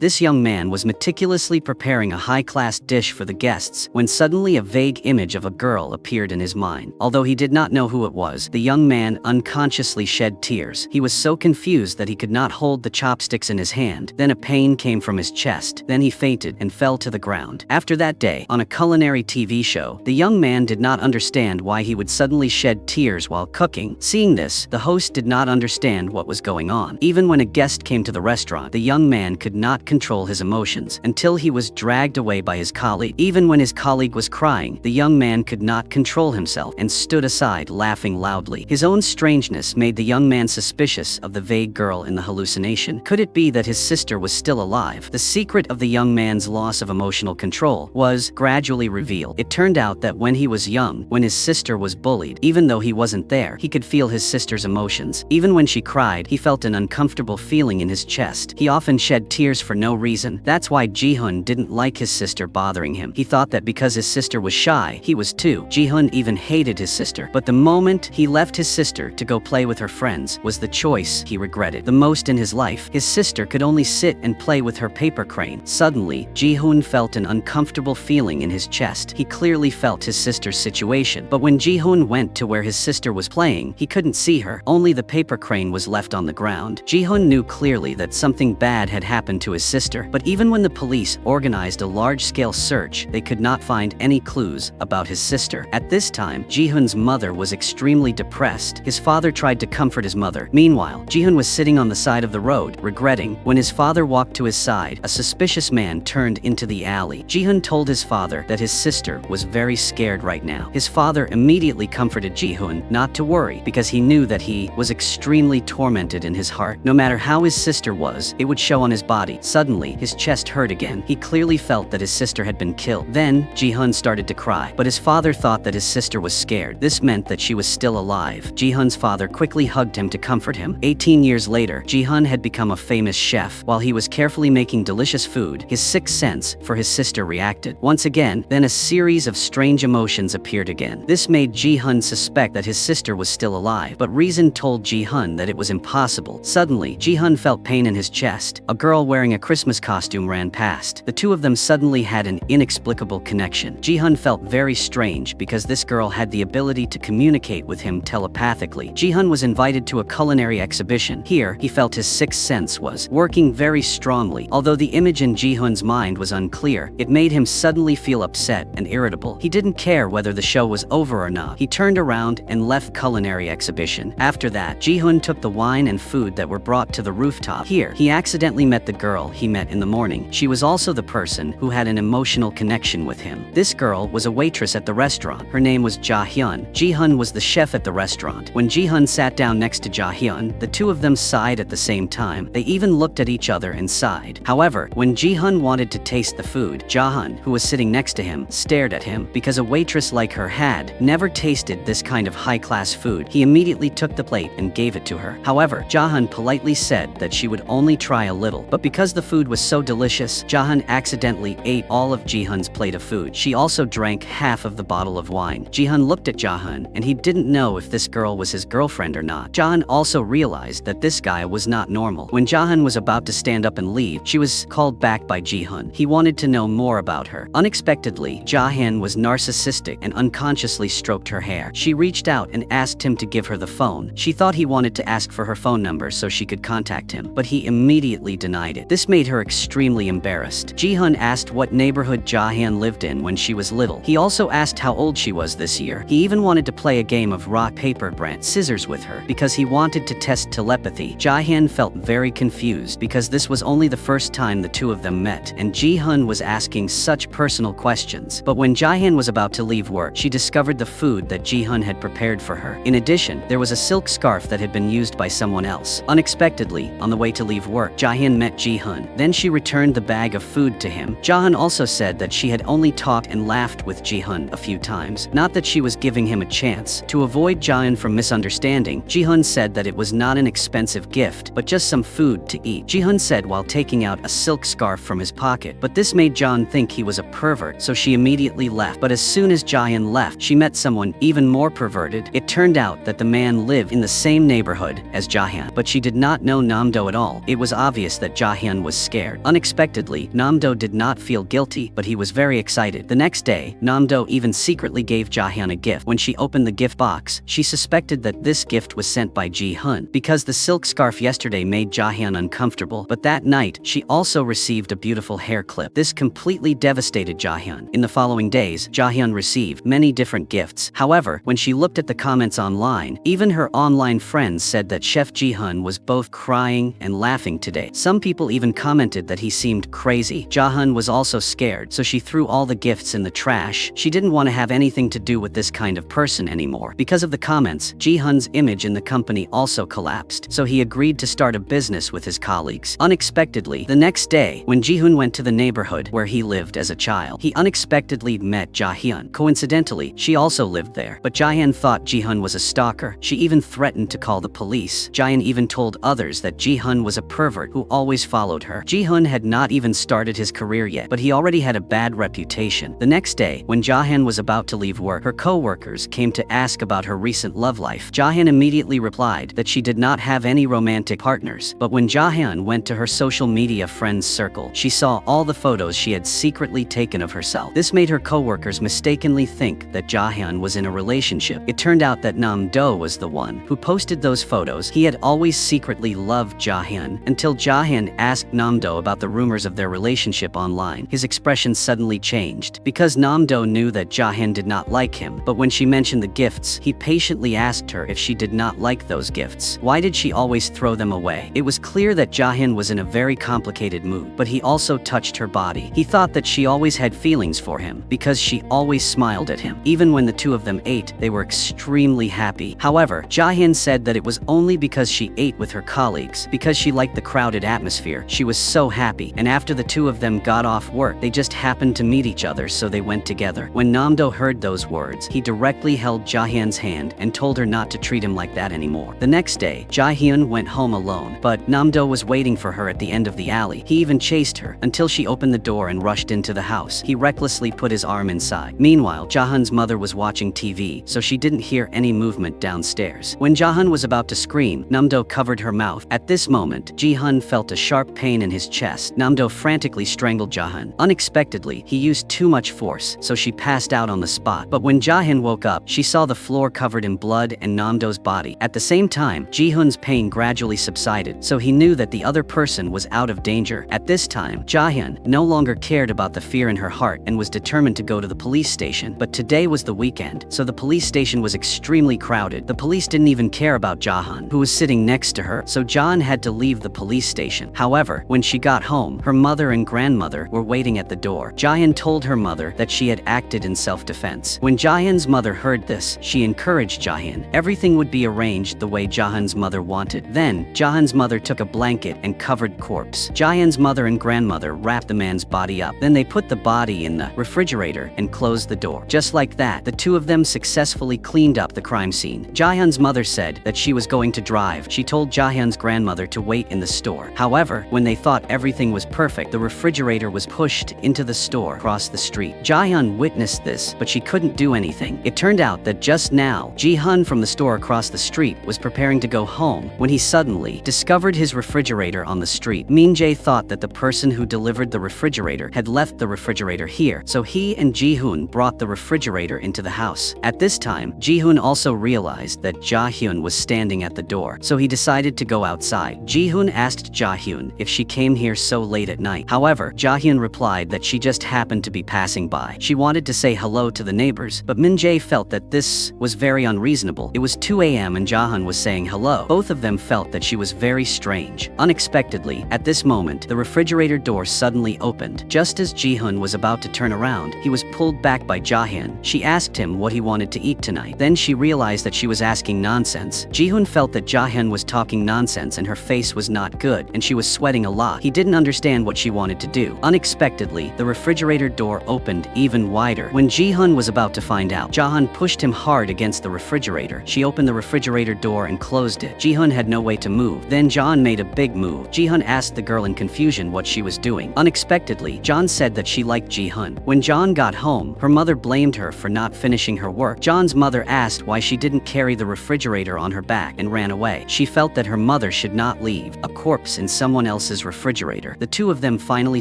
This young man was meticulously preparing a high-class dish for the guests when suddenly a vague image of a girl appeared in his mind. Although he did not know who it was, the young man unconsciously shed tears. He was so confused that he could not hold the chopsticks in his hand. Then a pain came from his chest. Then he fainted and fell to the ground. After that day, on a culinary TV show, the young man did not understand why he would suddenly shed tears while cooking. Seeing this, the host did not understand what was going on. Even when a guest came to the restaurant, the young man could not control his emotions until he was dragged away by his colleague. Even when his colleague was crying, the young man could not control himself and stood aside, laughing loudly. His own strangeness made the young man suspicious of the vague girl in the hallucination. Could it be that his sister was still alive? The secret of the young man's loss of emotional control was gradually revealed. It turned out that when he was young, when his sister was bullied, even though he wasn't there, he could feel his sister's emotions. Even when she cried, he felt an uncomfortable feeling in his chest. He often shed tears for no reason. That's why Ji-hun didn't like his sister bothering him. He thought that because his sister was shy, he was too. Ji-hun even hated his sister. But the moment he left his sister to go play with her friends was the choice he regretted the most in his life. His sister could only sit and play with her paper crane. Suddenly, Ji-hun felt an uncomfortable feeling in his chest. He clearly felt his sister's situation. But when Ji-hun went to where his sister was playing, he couldn't see her. Only the paper crane was left on the ground. Ji-hun knew clearly that something bad had happened to his sister. But even when the police organized a large-scale search, they could not find any clues about his sister. At this time, Ji-hun's mother was extremely depressed. His father tried to comfort his mother. Meanwhile, Ji-hun was sitting on the side of the road, regretting. When his father walked to his side, a suspicious man turned into the alley. Ji-hun told his father that his sister was very scared right now. His father immediately comforted Ji-hun not to worry because he knew that he was extremely tormented in his heart. No matter how his sister was, it would show on his body. Suddenly, his chest hurt again. He clearly felt that his sister had been killed. Then, Ji-hun started to cry, but his father thought that his sister was scared. This meant that she was still alive. Ji-hun's father quickly hugged him to comfort him. 18 years later, Ji-hun had become a famous chef. While he was carefully making delicious food, his sixth sense for his sister reacted. Once again, then a series of strange emotions appeared again. This made Ji-hun suspect that his sister was still alive, but reason told Ji-hun that it was impossible. Suddenly, Ji-hun felt pain in his chest. A girl wearing a Christmas costume ran past. The two of them suddenly had an inexplicable connection. Ji-hun felt very strange because this girl had the ability to communicate with him telepathically. Ji-hun was invited to a culinary exhibition. Here, he felt his sixth sense was working very strongly. Although the image in Ji-hun's mind was unclear, it made him suddenly feel upset and irritable. He didn't care whether the show was over or not. He turned around and left culinary exhibition. After that, Ji-hun took the wine and food that were brought to the rooftop. Here, he accidentally met the girl he met in the morning. She was also the person who had an emotional connection with him. This girl was a waitress at the restaurant. Her name was Ja-hyun. Ji-hun was the chef at the restaurant. When Ji-hun sat down next to Ja-hyun, the two of them sighed at the same time. They even looked at each other and sighed. However, when Ji-hun wanted to taste the food, Ja-hyun, who was sitting next to him, stared at him. Because a waitress like her had never tasted this kind of high-class food, he immediately took the plate and gave it to her. However, Ja-hyun politely said that she would only try a little. But because the food was so delicious, Ja-hyun accidentally ate all of Ji-hun's plate of food. She also drank half of the bottle of wine. Ji-hun looked at Ja-hyun, and he didn't know if this girl was his girlfriend or not. Ja-hyun also realized that this guy was not normal. When Ja-hyun was about to stand up and leave, she was called back by Ji-hun. He wanted to know more about her. Unexpectedly, Ja-hyun was narcissistic and unconsciously stroked her hair. She reached out and asked him to give her the phone. She thought he wanted to ask for her phone number so she could contact him, but he immediately denied it. This made her extremely embarrassed. Ji-hun asked what neighborhood Ja-hyun lived in when she was little. He also asked how old she was this year. He even wanted to play a game of rock, paper, scissors with her because he wanted to test telepathy. Ja-hyun felt very confused because this was only the first time the two of them met, and Ji-hun was asking such personal questions. But when Ja-hyun was about to leave work, she discovered the food that Ji-hun had prepared for her. In addition, there was a silk scarf that had been used by someone else. Unexpectedly, on the way to leave work, Ja-hyun met Ji-hun. Then she returned the bag of food to him. Ja-hyun also said that she had only talked and laughed with Ji-hun a few times, not that she was giving him a chance. To avoid Ja-hyun from misunderstanding, Ji-hun said that it was not an expensive gift, but just some food to eat. Ji-hun said while taking out a silk scarf from his pocket, but this made Ja-hyun think he was a pervert, so she immediately left. But as soon as Ja-hyun left, she met someone even more perverted. It turned out that the man lived in the same neighborhood as Ja-hyun, but she did not know Namdo at all. It was obvious that Ja-hyun was was scared. Unexpectedly, Namdo did not feel guilty, but he was very excited. The next day, Namdo even secretly gave Jahyun a gift. When she opened the gift box, she suspected that this gift was sent by Ji-hun because the silk scarf yesterday made Jahyun uncomfortable, but that night, she also received a beautiful hair clip. This completely devastated Jahyun. In the following days, Jahyun received many different gifts. However, when she looked at the comments online, even her online friends said that Chef Ji-hun was both crying and laughing today. Some people even commented that he seemed crazy. Jahyun was also scared, so she threw all the gifts in the trash. She didn't want to have anything to do with this kind of person anymore. Because of the comments, Ji-hun's image in the company also collapsed, so he agreed to start a business with his colleagues. Unexpectedly, the next day, when Ji-hun went to the neighborhood where he lived as a child, he unexpectedly met Jahyun. Coincidentally, she also lived there, but Jahyun thought Ji-hun was a stalker. She even threatened to call the police. Jahyun even told others that Ji-hun was a pervert who always followed her. Ji-hun had not even started his career yet, but he already had a bad reputation. The next day, when Jahyun was about to leave work, her co-workers came to ask about her recent love life. Jahyun immediately replied that she did not have any romantic partners, but when Jahyun went to her social media friends circle, she saw all the photos she had secretly taken of herself. This made her co-workers mistakenly think that Jahyun was in a relationship. It turned out that Nam-do was the one who posted those photos. He had always secretly loved Jahyun until Jahyun asked Nam-do about the rumors of their relationship online. His expression suddenly changed because Nam-do knew that Jahyun did not like him, but when she mentioned the gifts, he patiently asked her if she did not like those gifts. Why did she always throw them away? It was clear that Jahyun was in a very complicated mood, but he also touched her body. He thought that she always had feelings for him because she always smiled at him. Even when the two of them ate, they were extremely happy. However, Jahyun said that it was only because she ate with her colleagues, because she liked the crowded atmosphere. She was so happy, and after the two of them got off work, they just happened to meet each other, so they went together. When Nam-do heard those words, he directly held Jahyun's hand and told her not to treat him like that anymore. The next day, Jahyun went home alone, but Nam-do was waiting for her at the end of the alley. He even chased her until she opened the door and rushed into the house. He recklessly put his arm inside. Meanwhile, Jahyun's mother was watching TV, so she didn't hear any movement downstairs. When Jahyun was about to scream, Nam-do covered her mouth. At this moment, Ji-hun felt a sharp pain in his chest. Nam-do frantically strangled Jahyun. Unexpectedly, he used too much force, so she passed out on the spot. But when Jahyun woke up, she saw the floor covered in blood and Nam-do's body. At the same time, Ji-hun's pain gradually subsided, so he knew that the other person was out of danger. At this time, Jahyun no longer cared about the fear in her heart and was determined to go to the police station. But today was the weekend, so the police station was extremely crowded. The police didn't even care about Jahyun, who was sitting next to her, so Jahyun had to leave the police station. However, when she got home, her mother and grandmother were waiting at the door. Jahyun told her mother that she had acted in self-defense. When Jahyun's mother heard this, she encouraged Jahyun. Everything would be arranged the way Jahyun's mother wanted. Then, Jahyun's mother took a blanket and covered corpse. Jahyun's mother and grandmother wrapped the man's body up. Then they put the body in the refrigerator and closed the door. Just like that, the two of them successfully cleaned up the crime scene. Jahyun's mother said that she was going to drive. She told Jahyun's grandmother to wait in the store. However, when they thought everything was perfect, the refrigerator was pushed into the store across the street. Jahyun witnessed this, but she couldn't do anything. It turned out that just now, Ji-hun from the store across the street was preparing to go home when he suddenly discovered his refrigerator on the street. Min-jae thought that the person who delivered the refrigerator had left the refrigerator here, so he and Ji-hun brought the refrigerator into the house. At this time, Ji-hun also realized that Jahyun was standing at the door, so he decided to go outside. Ji-hun asked Jahyun if she came here so late at night. However, Jahyun replied that she just happened to be passing by. She wanted to say hello to the neighbors, but Min-jae felt that this was very unreasonable. It was 2 a.m. and Jahyun was saying hello. Both of them felt that she was very strange. Unexpectedly, at this moment, the refrigerator door suddenly opened. Just as Ji-hun was about to turn around, he was pulled back by Jahyun. She asked him what he wanted to eat tonight. Then she realized that she was asking nonsense. Ji-hun felt that Jahyun was talking nonsense and her face was not good, and she was sweating a lot. He didn't understand what she wanted to do. Unexpectedly, the refrigerator door opened even wider. When Ji-hun was about to find out, Jahyun pushed him hard against the refrigerator. She opened the refrigerator door and closed it. Ji-hun had no way to move. Then Jahyun made a big move. Ji-hun asked the girl in confusion what she was doing. Unexpectedly, Jahyun said that she liked Ji-hun. When Jahyun got home, her mother blamed her for not finishing her work. Jahyun's mother asked why she didn't carry the refrigerator on her back and ran away. She felt that her mother should not leave a corpse in someone else's boss's refrigerator. The two of them finally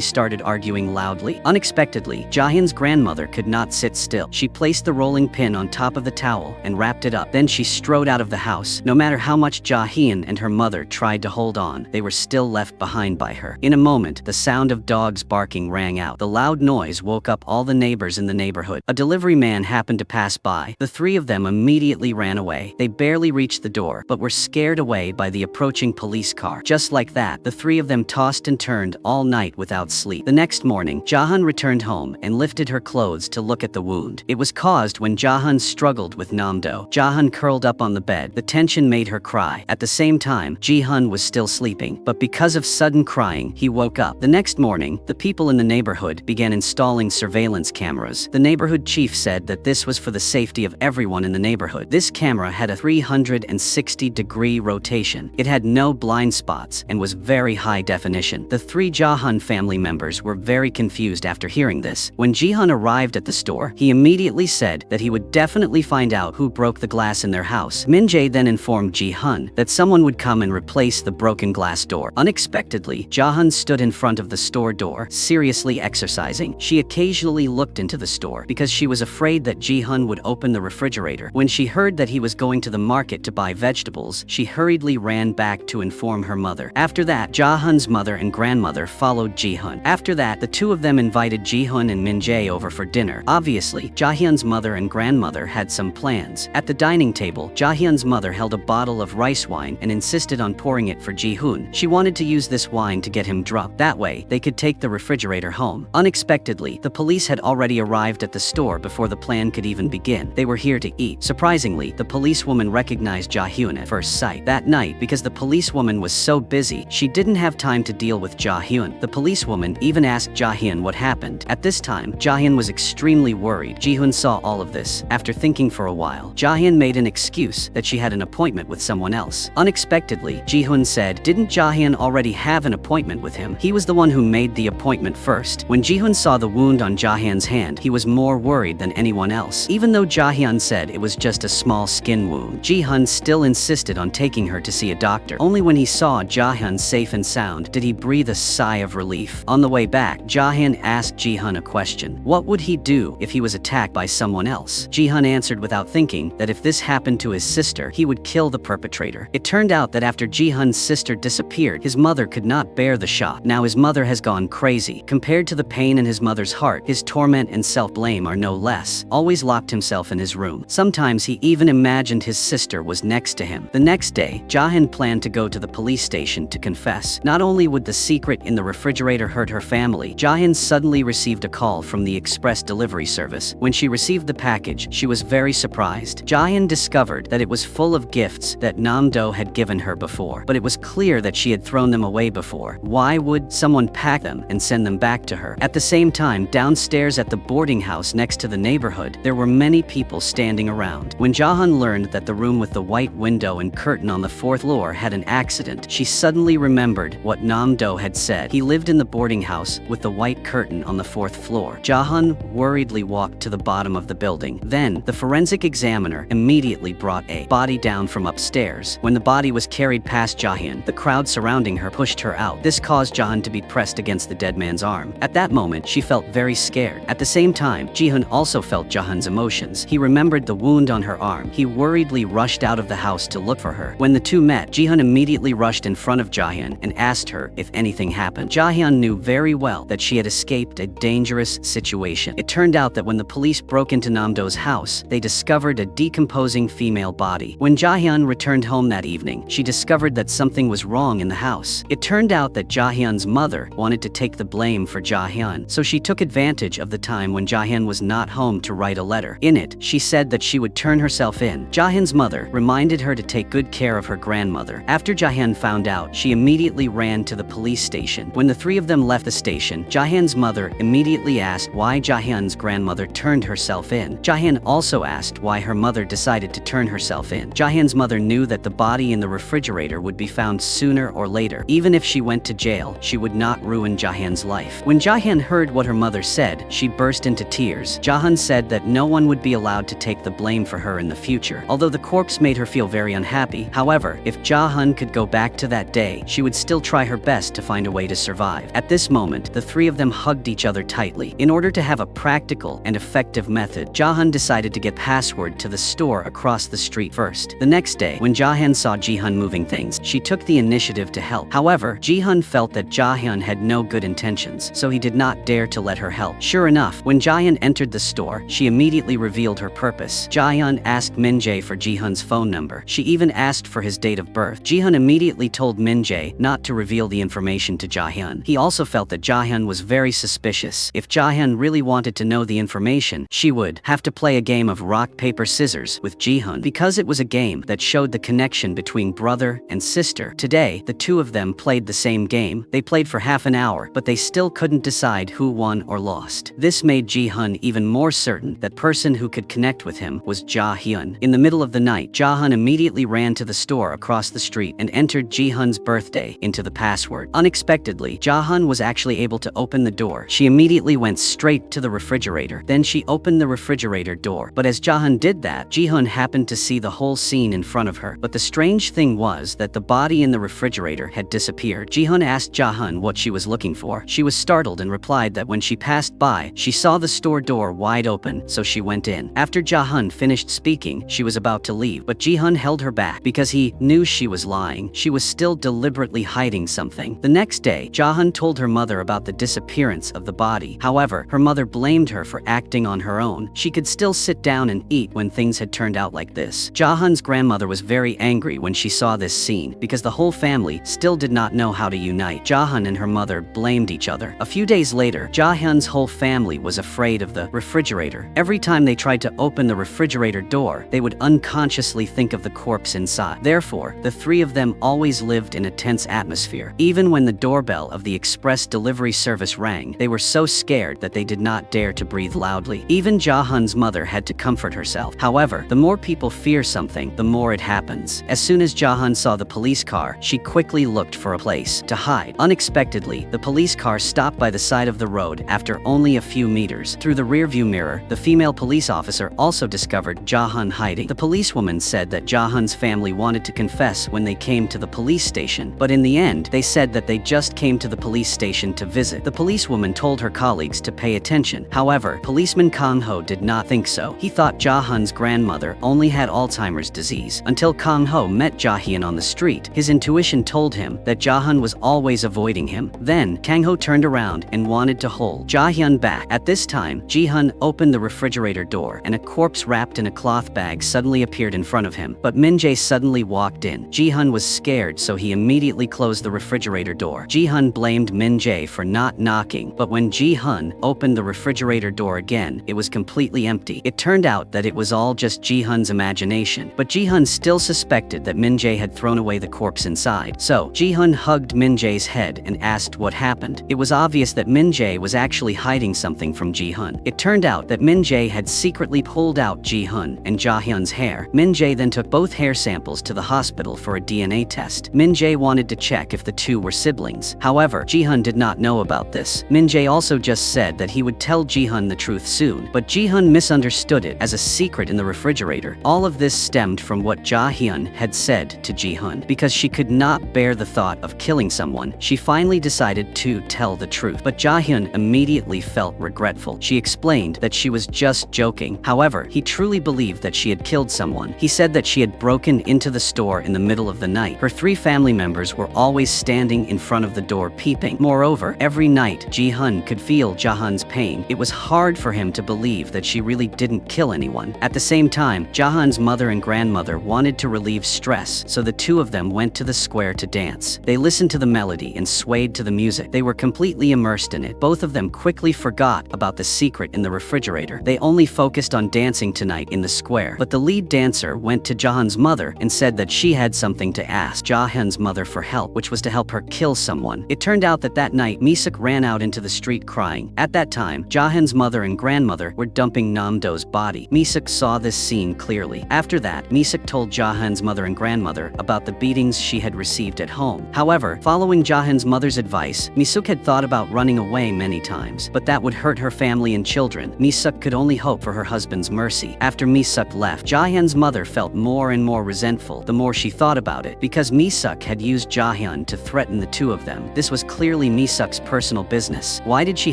started arguing loudly. Unexpectedly, Jahyun's grandmother could not sit still. She placed the rolling pin on top of the towel and wrapped it up. Then she strode out of the house. No matter how much Jahyun and her mother tried to hold on, they were still left behind by her. In a moment, the sound of dogs barking rang out. The loud noise woke up all the neighbors in the neighborhood. A delivery man happened to pass by. The three of them immediately ran away. They barely reached the door, but were scared away by the approaching police car. Just like that, the three of them tossed and turned all night without sleep. The next morning, Jahyun returned home and lifted her clothes to look at the wound. It was caused when Jahyun struggled with Namdo. Jahyun curled up on the bed. The tension made her cry. At the same time, Jihyun was still sleeping, but because of sudden crying, he woke up. The next morning, the people in the neighborhood began installing surveillance cameras. The neighborhood chief said that this was for the safety of everyone in the neighborhood. This camera had a 360-degree rotation. It had no blind spots and was very high definition. The three Jahyun family members were very confused after hearing this. When Jihyun arrived at the store, he immediately said that he would definitely find out who broke the glass in their house. Min-jae then informed Jihyun that someone would come and replace the broken glass door. Unexpectedly, Jahyun stood in front of the store door, seriously exercising. She occasionally looked into the store because she was afraid that Jihyun would open the refrigerator. When she heard that he was going to the market to buy vegetables, she hurriedly ran back to inform her mother. After that, Jahyun's mother and grandmother followed Jihyun. After that, the two of them invited Jihyun and Min-jae over for dinner. Obviously, Jahyun's mother and grandmother had some plans. At the dining table, Jahyun's mother held a bottle of rice wine and insisted on pouring it for Jihyun. She wanted to use this wine to get him drunk. That way, they could take the refrigerator home. Unexpectedly, the police had already arrived at the store before the plan could even begin. They were here to eat. Surprisingly, the policewoman recognized Jahyun at first sight. That night, because the policewoman was so busy, she didn't have time to deal with Jahyun. The policewoman even asked Jahyun what happened. At this time, Jahyun was extremely worried. Jihyun saw all of this. After thinking for a while, Jahyun made an excuse that she had an appointment with someone else. Unexpectedly, Jihyun said, "Didn't Jahyun already have an appointment with him? He was the one who made the appointment first." When Jihyun saw the wound on Jahyun's hand, he was more worried than anyone else. Even though Jahyun said it was just a small skin wound, Jihyun still insisted on taking her to see a doctor. Only when he saw Jahyun safe and sound did he breathe a sigh of relief. On the way back, Jahyun asked Jihyun a question. What would he do if he was attacked by someone else? Jihyun answered without thinking that if this happened to his sister, he would kill the perpetrator. It turned out that after Jihyun's sister disappeared, his mother could not bear the shock. Now his mother has gone crazy. Compared to the pain in his mother's heart, his torment and self-blame are no less. Always locked himself in his room. Sometimes he even imagined his sister was next to him. The next day, Jahyun planned to go to the police station to confess. Not only would the secret in the refrigerator hurt her family, Jahyun suddenly received a call from the express delivery service. When she received the package, she was very surprised. Jahyun discovered that it was full of gifts that Namdo had given her before, but it was clear that she had thrown them away before. Why would someone pack them and send them back to her? At the same time, downstairs at the boarding house next to the neighborhood, there were many people standing around. When Jahyun learned that the room with the white window and curtain on the 4th floor had an accident, she suddenly remembered what Namdo had said. He lived in the boarding house with the white curtain on the 4th floor. Jahyun worriedly walked to the bottom of the building. Then, the forensic examiner immediately brought a body down from upstairs. When the body was carried past Jahyun, the crowd surrounding her pushed her out. This caused Jahyun to be pressed against the dead man's arm. At that moment, she felt very scared. At the same time, Jihyun also felt Jahyun's emotions. He remembered the wound on her arm. He worriedly rushed out of the house to look for her. When the two met, Jihyun immediately rushed in front of Jahyun and asked her if anything happened. Jahyun knew very well that she had escaped a dangerous situation. It turned out that when the police broke into Namdo's house, they discovered a decomposing female body. When Jahyun returned home that evening, she discovered that something was wrong in the house. It turned out that Jahyun's mother wanted to take the blame for Jahyun, so she took advantage of the time when Jahyun was not home to write a letter. In it, she said that she would turn herself in. Jahyun's mother reminded her to take good care of her grandmother. After Jahyun found out, she immediately ran to the police station. When the three of them left the station, Jahyun's mother immediately asked why Jahyun's grandmother turned herself in. Jahyun also asked why her mother decided to turn herself in. Jahyun's mother knew that the body in the refrigerator would be found sooner or later. Even if she went to jail, she would not ruin Jahyun's life. When Jahyun heard what her mother said, she burst into tears. Jahyun said that no one would be allowed to take the blame for her in the future. Although the corpse made her feel very unhappy, however, if Jahyun could go back to that day, she would still try her best to find a way to survive. At this moment, the three of them hugged each other tightly. In order to have a practical and effective method, Jahan decided to get password to the store across the street first. The next day, when Jahan saw Jihan moving things, she took the initiative to help. However, Jihan felt that Jahan had no good intentions, so he did not dare to let her help. Sure enough, when Jahan entered the store, she immediately revealed her purpose. Jahan asked Min-jae for Jihan's phone number. She even asked for his date of birth. Jihan immediately told Min-jae not to reveal the information to Jahan. He also felt that Jahan was very suspicious. If Jahan really wanted to know the information, she would have to play a game of rock, paper, scissors with Jihan. Because it was a game that showed the connection between brother and sister. Today, the two of them played the same game. They played for half an hour, but they still couldn't decide who won or lost. This made Jihan even more certain that person who could connect with him was Jahyun. In the middle of the night, Jahan immediately ran to the store across the street and entered Jihan's birthday into the password. Unexpectedly, Jahan was actually able to open the door. She immediately went straight to the refrigerator. Then she opened the refrigerator door. But as Jahan did that, Jihan happened to see the whole scene in front of her. But the strange thing was that the body in the refrigerator had disappeared. Jihan asked Jahan what she was looking for. She was startled and replied that when she passed by, she saw the store door wide open, so she went in. After Jahan finished speaking, she was about to leave, but Jihan held her back because he knew she was lying. She was still deliberately hiding something. The next day, Jahan told her mother about the disappearance of the body. However, her mother blamed her for acting on her own. She could still sit down and eat when things had turned out like this. Jahan's grandmother was very angry when she saw this scene because the whole family still did not know how to unite. Jahan and her mother blamed each other. A few days later, Jahan's whole family was afraid of the refrigerator. Every time they tried to open the refrigerator door, they would unconsciously think of the corpse inside. Therefore, the three of them always lived in a tense atmosphere. Even when the doorbell of the express delivery service rang, they were so scared that they did not dare to breathe loudly. Even Jahan's mother had to comfort herself. However, the more people fear something, the more it happens. As soon as Jahan saw the police car, she quickly looked for a place to hide. Unexpectedly, the police car stopped by the side of the road after only a few meters. Through the rearview mirror, the female police officer also discovered Jahan hiding. The policewoman said that Jahan's family wanted to confess when they came to the police station, but in the end, they said that they just came to the police station to visit. The policewoman told her colleagues to pay attention. However, policeman Kang Ho did not think so. He thought Jahan's grandmother only had Alzheimer's disease. Until Kang Ho met Jahyun on the street, his intuition told him that Jahan was always avoiding him. Then, Kang Ho turned around and wanted to hold Jahyun back. At this time, Jihan opened the refrigerator door and a corpse wrapped in a cloth bag suddenly appeared in front of him. But Min-jae suddenly walked in. Jihan was scared, so he immediately closed the refrigerator door. Jihan blamed Min-jae for not knocking, but when Jihan opened the refrigerator door again, it was completely empty. It turned out that it was all just Jihan's imagination, but Jihan still suspected that Min-jae had thrown away the corpse inside. So, Jihan hugged Min-jae's head and asked what happened. It was obvious that Min-jae was actually hiding something from Jihan. It turned out that Min-jae had secretly pulled out Jihan and Jahyun's hair. Min-jae then took both hair samples to the hospital for a DNA test. Min-jae wanted to check if the two were siblings. However, Jihan did not know about this. Min-jae also just said that he would tell Jihan the truth soon, but Jihan misunderstood it as a secret in the refrigerator. All of this stemmed from what Jahyun had said to Jihan. Because she could not bear the thought of killing someone, she finally decided to tell the truth. But Jahyun immediately felt regretful. She explained that she was just joking. However, he truly believed that she had killed someone. He said that she had broken into the store in the middle of the night. Her three family members were always standing in front of the door peeping. Moreover, every night, Jihan could feel Jahan's pain. It was hard for him to believe that she really didn't kill anyone. At the same time, Jahan's mother and grandmother wanted to relieve stress, so the two of them went to the square to dance. They listened to the melody and swayed to the music. They were completely immersed in it. Both of them quickly forgot about the secret in the refrigerator. They only focused on dancing tonight in the square. But the lead dancer went to Jahan's mother and said that she had something to ask Jahan's mother for help, which was to help her kill someone. It turned out that that night, Misuk ran out into the street crying. At that time, Jahan's mother and grandmother were dumping Namdo's body. Misuk saw this scene clearly. After that, Misuk told Jahan's mother and grandmother about the beatings she had received at home. However, following Jahan's mother's advice, Misuk had thought about running away many times, but that would hurt her family and children. Misuk could only hope for her husband's mercy. After Misuk left, Jahan's mother felt more and more resentful the more she thought about it, because Misuk had used Jahan to threaten the two of them. This was clearly Mi-suk's personal business. Why did she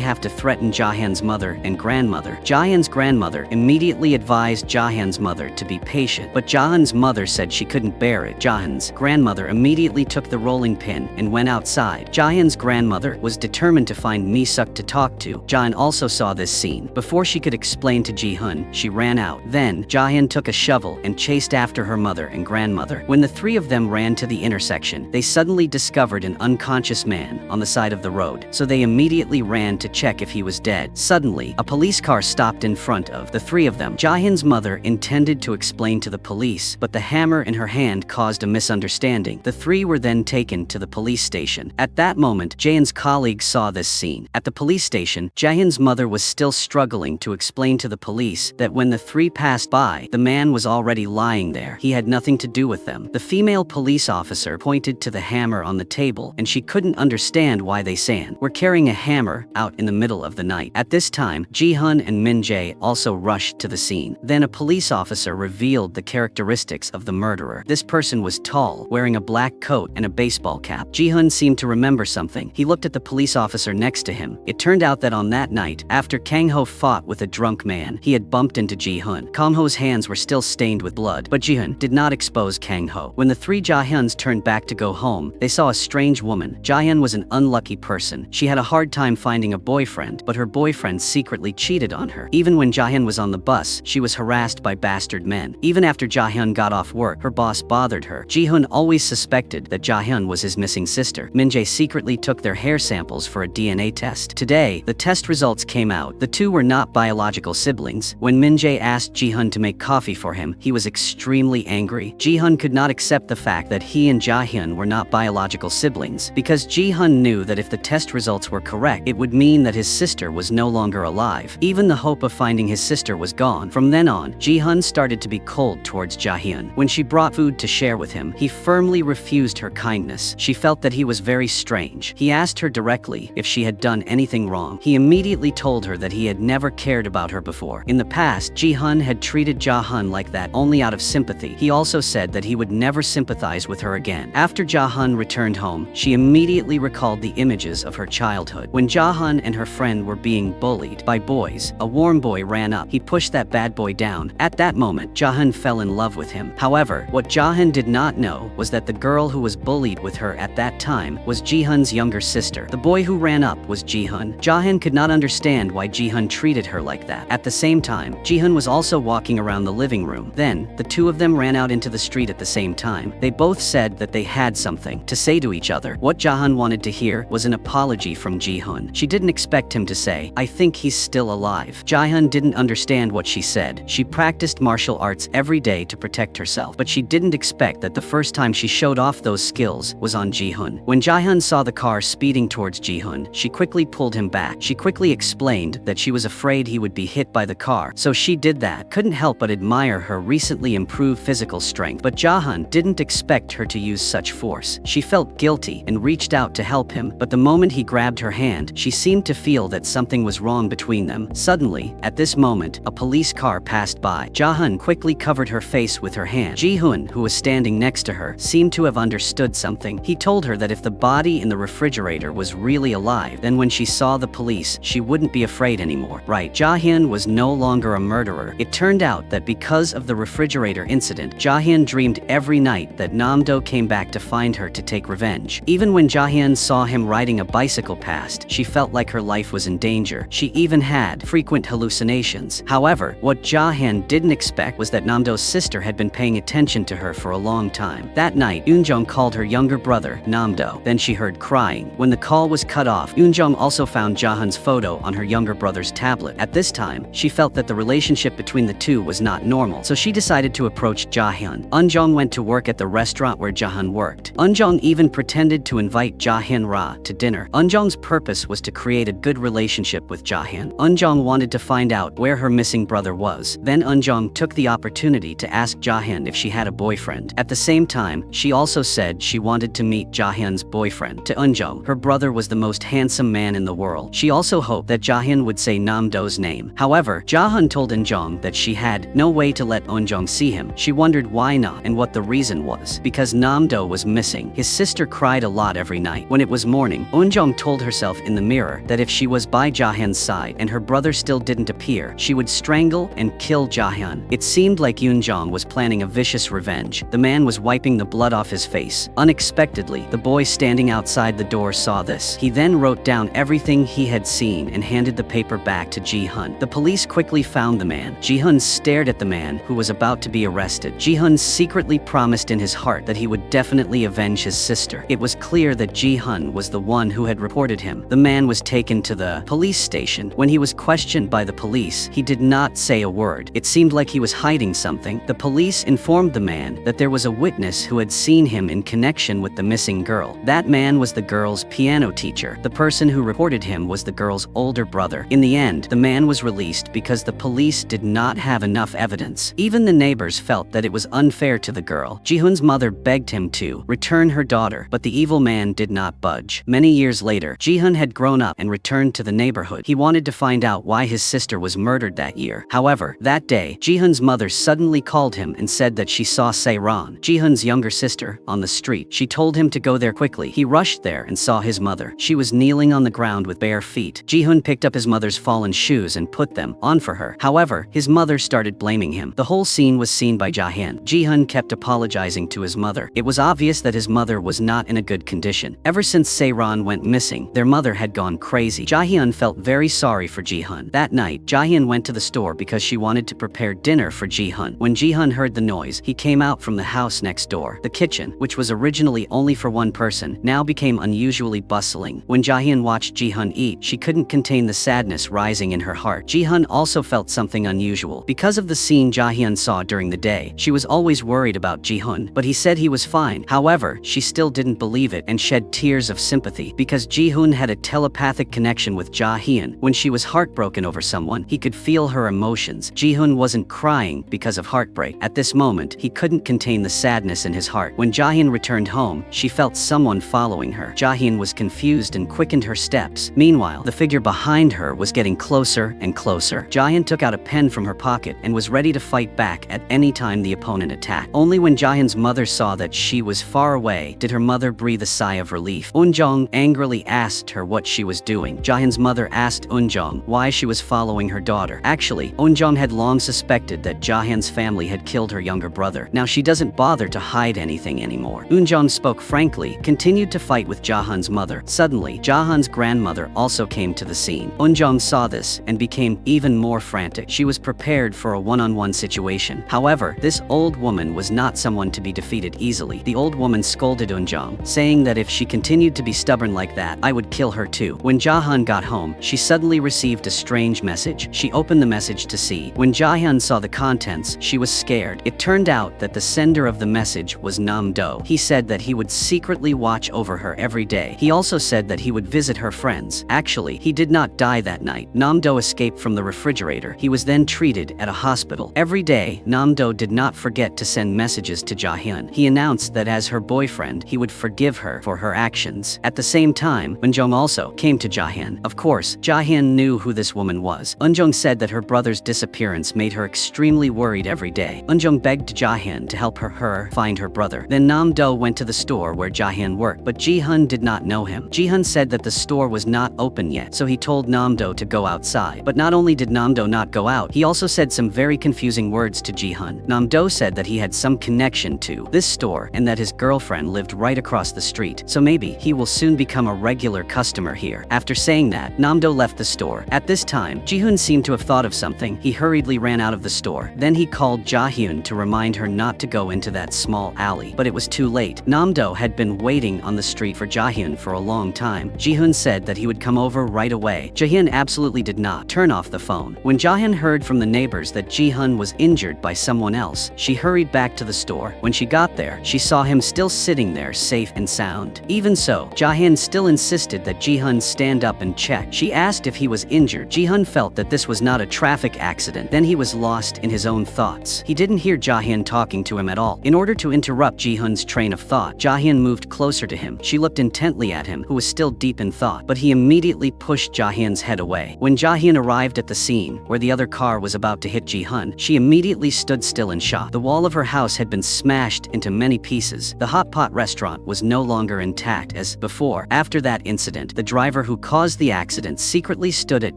have to threaten Jahan's mother and grandmother? Jahan's grandmother immediately advised Jahan's mother to be patient, but Jahan's mother said she couldn't bear it. Jahan's grandmother immediately took the rolling pin and went outside. Jahan's grandmother was determined to find Mi-suk to talk to. Jahan also saw this scene. Before she could explain to Ji-hun, she ran out. Then, Jahan took a shovel and chased after her mother and grandmother. When the three of them ran to the intersection, they suddenly discovered an unconscious man on the side of the road, so they immediately ran to check if he was dead. Suddenly, a police car stopped in front of the three of them. Jahan's mother intended to explain to the police, but the hammer in her hand caused a misunderstanding. The three were then taken to the police station. At that moment, Jahan's colleagues saw this scene. At the police station, Jahan's mother was still struggling to explain to the police that when the three passed by, the man was already lying there. He had nothing to do with them. The female police officer pointed to the hammer on the table, and she couldn't understand why they were carrying a hammer out in the middle of the night. At this time, Ji-hun and Min-jae also rushed to the scene. Then a police officer revealed the characteristics of the murderer. This person was tall, wearing a black coat and a baseball cap. Ji-hun seemed to remember something. He looked at the police officer next to him. It turned out that on that night, after Kang-ho fought with a drunk man, he had bumped into Ji-hun. Kang-ho's hands were still stained with blood, but Ji-hun did not expose Kang-ho. When the three Jahyuns turned back to go home, they saw a strange woman. Jahyun was an unlucky person. She had a hard time finding a boyfriend, but her boyfriend secretly cheated on her. Even when Jahyun was on the bus, she was harassed by bastard men. Even after Jahyun got off work, her boss bothered her. Ji-hun always suspected that Jahyun was his missing sister. Min-jae secretly took their hair samples for a DNA test. Today, the test results came out. The two were not biological siblings. When Min-jae asked Ji-hun to make coffee for him, he was extremely angry. Ji-hun could not accept the fact that he and Jahyun were not biological siblings, because Ji-hun knew that if the test results were correct, it would mean that his sister was no longer alive. Even the hope of finding his sister was gone. From then on, Ji-hun started to be cold towards Jahyun. When she brought food to share with him, he firmly refused her kindness. She felt that he was very strange. He asked her directly if she had done anything wrong. He immediately told her that he had never cared about her before. In the past, Ji-hun had treated Jahyun like that only out of sympathy. He also said that he would never sympathize with her again. After Jahyun returned home, she immediately recalled the images of her childhood. When Jahyun and her friend were being bullied by boys, a warm boy ran up. He pushed that bad boy down. At that moment, Jahyun fell in love with him. However, what Jahyun did not know was that the girl who was bullied with her at that time was Ji-hun's younger sister. The boy who ran up was Ji-hun. Jahyun could not understand why Ji-hun treated her like that. At the same time, Ji-hun was also walking around the living room. Then, the two of them ran out into the street at the same time. They both said that they had something to say to each other. What Jahyun wanted to hear was an apology from Ji-hun. She didn't expect him to say, "I think he's still alive." Jahyun didn't understand what she said. She practiced martial arts every day to protect herself, but she didn't expect that the first time she showed off those skills was on Ji-hun. When Jahyun saw the car speeding towards Ji-hun, she quickly pulled him back. She quickly explained that she was afraid he would be hit by the car, so she did that. Couldn't help but admire her recently improved physical strength, but Jahyun didn't expect her to use such force. She felt guilty and reached out to help him, but the moment he grabbed her hand, she seemed to feel that something was wrong between them. Suddenly, at this moment, a police car passed by. Jahyun quickly covered her face with her hand. Ji-hun, who was standing next to her, seemed to have understood something. He told her that if the body in the refrigerator was really alive, then when she saw the police, she wouldn't be afraid anymore. Right, Jahyun was no longer a murderer. It turned out that because of the refrigerator incident, Jahyun dreamed every night that Namdo came back to find her to take revenge. Even when Jahyun saw him riding a bicycle past, she felt like her life was in danger. She even had frequent hallucinations. However, what Jahyun didn't expect was that Namdo's sister had been paying attention to her for a long time. That night, Eunjung called her younger brother, Namdo. Then she heard crying. When the call was cut off, Eunjung also found Jahyun's photo on her younger brother's tablet. At this time, she felt that the relationship between the two was not normal, so she decided to approach Jahyun. Eunjung went to work at the restaurant where Jahyun worked. Eunjung even pretended to invite Jahyun Ra to dinner. Eunjung's purpose was to create a good relationship with Jahyun. Eunjung wanted to find out where her missing brother was. Then Eunjung took the opportunity to ask Jahyun if she had a boyfriend. At the same time, she also said she wanted to meet Jahyun's boyfriend. To Eunjung, her brother was the most handsome man in the world. She also hoped that Jahyun would say Namdo's name. However, Jahyun told Eunjung that she had no way to let Eunjung see him. She wondered why not and what the reason was. Because Namdo was missing. His sister sister cried a lot every night. When it was morning, Eunjong told herself in the mirror that if she was by Jahan's side and her brother still didn't appear, she would strangle and kill Jahan. It seemed like Eunjong was planning a vicious revenge. The man was wiping the blood off his face. Unexpectedly, the boy standing outside the door saw this. He then wrote down everything he had seen and handed the paper back to Ji-hun. The police quickly found the man. Ji-hun stared at the man who was about to be arrested. Ji-hun secretly promised in his heart that he would definitely avenge his sister. It was clear that Ji-hun was the one who had reported him. The man was taken to the police station. When he was questioned by the police, he did not say a word. It seemed like he was hiding something. The police informed the man that there was a witness who had seen him in connection with the missing girl. That man was the girl's piano teacher. The person who reported him was the girl's older brother. In the end, the man was released because the police did not have enough evidence. Even the neighbors felt that it was unfair to the girl. Ji-hun's mother begged him to return her daughter, but the evil man did not budge. Many years later, Ji-hun had grown up and returned to the neighborhood. He wanted to find out why his sister was murdered that year. However, that day, Ji-hun's mother suddenly called him and said that she saw Se-ran, Ji-hun's younger sister, on the street. She told him to go there quickly. He rushed there and saw his mother. She was kneeling on the ground with bare feet. Ji-hun picked up his mother's fallen shoes and put them on for her. However, his mother started blaming him. The whole scene was seen by Jahan. Ji-hun kept apologizing to his mother. It was obvious that his mother was not in a good condition. Ever since Se-ran went missing, their mother had gone crazy. Jahyun felt very sorry for Ji-hun. That night, Jahyun went to the store because she wanted to prepare dinner for Ji-hun. When Ji-hun heard the noise, he came out from the house next door. The kitchen, which was originally only for one person, now became unusually bustling. When Jahyun watched Ji-hun eat, she couldn't contain the sadness rising in her heart. Ji-hun also felt something unusual. Because of the scene Jahyun saw during the day, she was always worried about Ji-hun, but he said he was fine. However, she still didn't believe it and shed tears of sympathy. Because Ji-hun had a telepathic connection with Jahyun, when she was heartbroken over someone, he could feel her emotions. Ji-hun wasn't crying because of heartbreak. At this moment, he couldn't contain the sadness in his heart. When Jahyun returned home, she felt someone following her. Jahyun was confused and quickened her steps. Meanwhile, the figure behind her was getting closer and closer. Jahyun took out a pen from her pocket and was ready to fight back at any time the opponent attacked. Only when Jahyun's mother saw that she was far away did her mother breathe a sigh of relief. Eunjong angrily asked her what she was doing. Jahyun's mother asked Eunjong why she was following her daughter. Actually, Eunjong had long suspected that Jahyun's family had killed her younger brother. Now she doesn't bother to hide anything anymore. Eunjong spoke frankly, continued to fight with Jahan's mother. Suddenly, Jahan's grandmother also came to the scene. Eunjong saw this and became even more frantic. She was prepared for a one-on-one situation. However, this old woman was not someone to be defeated easily. The old woman scolded Eunjong, saying that if she continued to be stubborn like that, I would kill her too. When Jahan got home, she suddenly received a strange message. She opened the message to see. When Jahan saw the contents, she was scared. It turned out that the sender of the message was Nam-do. He said that he would secretly watch over her every day. He also said that he would visit her friends. Actually, he did not die that night. Nam-do escaped from the refrigerator. He was then treated at a hospital. Every day, Nam-do did not forget to send messages to Jahyun. He announced that as her boyfriend, he would forgive her for her actions. At the same time, Eunjong also came to Jahyun. Of course, Jahyun knew who this woman was. Eunjong said that her brother's disappearance made her extremely worried every day. Eunjong begged Jahyun to help her find her brother. Then Nam-do went to the store where Jahyun worked, but Ji-hun did not know him. Ji-hun said that the store was not open yet, so he told Nam-do to go outside. But not only did Nam-do not go out, he also said some very confusing words to Ji-hun. Nam-do said that he had some connection to this store and that his girlfriend lived right across the street, so maybe he will soon become a regular customer here. After saying that, Nam-do left the store. At this time, Ji-hun seemed to have thought of something. He hurriedly ran out of the store. Then he called Jahyun to remind her not to go into that small alley. But it was too late. Nam-do had been waiting on the street for Jahyun for a long time. Ji-hun said that he would come over right away. Jahyun absolutely did not turn off the phone. When Jahyun heard from the neighbors that Ji-hun was injured by someone else, she hurried back to the store. When she got there, she saw him still sitting there safe and sound. Even so, Jahyun still insisted that Ji-hun stand up and check. She asked if he was injured. Ji-hun felt that this was not a traffic accident. Then he was lost in his own thoughts. He didn't hear Jahyun talking to him at all. In order to interrupt Ji-hun's train of thought, Jahyun moved closer to him. She looked intently at him, who was still deep in thought, but he immediately pushed Jahyun's head away. When Jahyun arrived at the scene, where the other car was about to hit Ji-hun, she immediately stood still in shock. The wall of her house had been smashed into many pieces. The hot pot restaurant restaurant was no longer intact as before. After that incident, the driver who caused the accident secretly stood at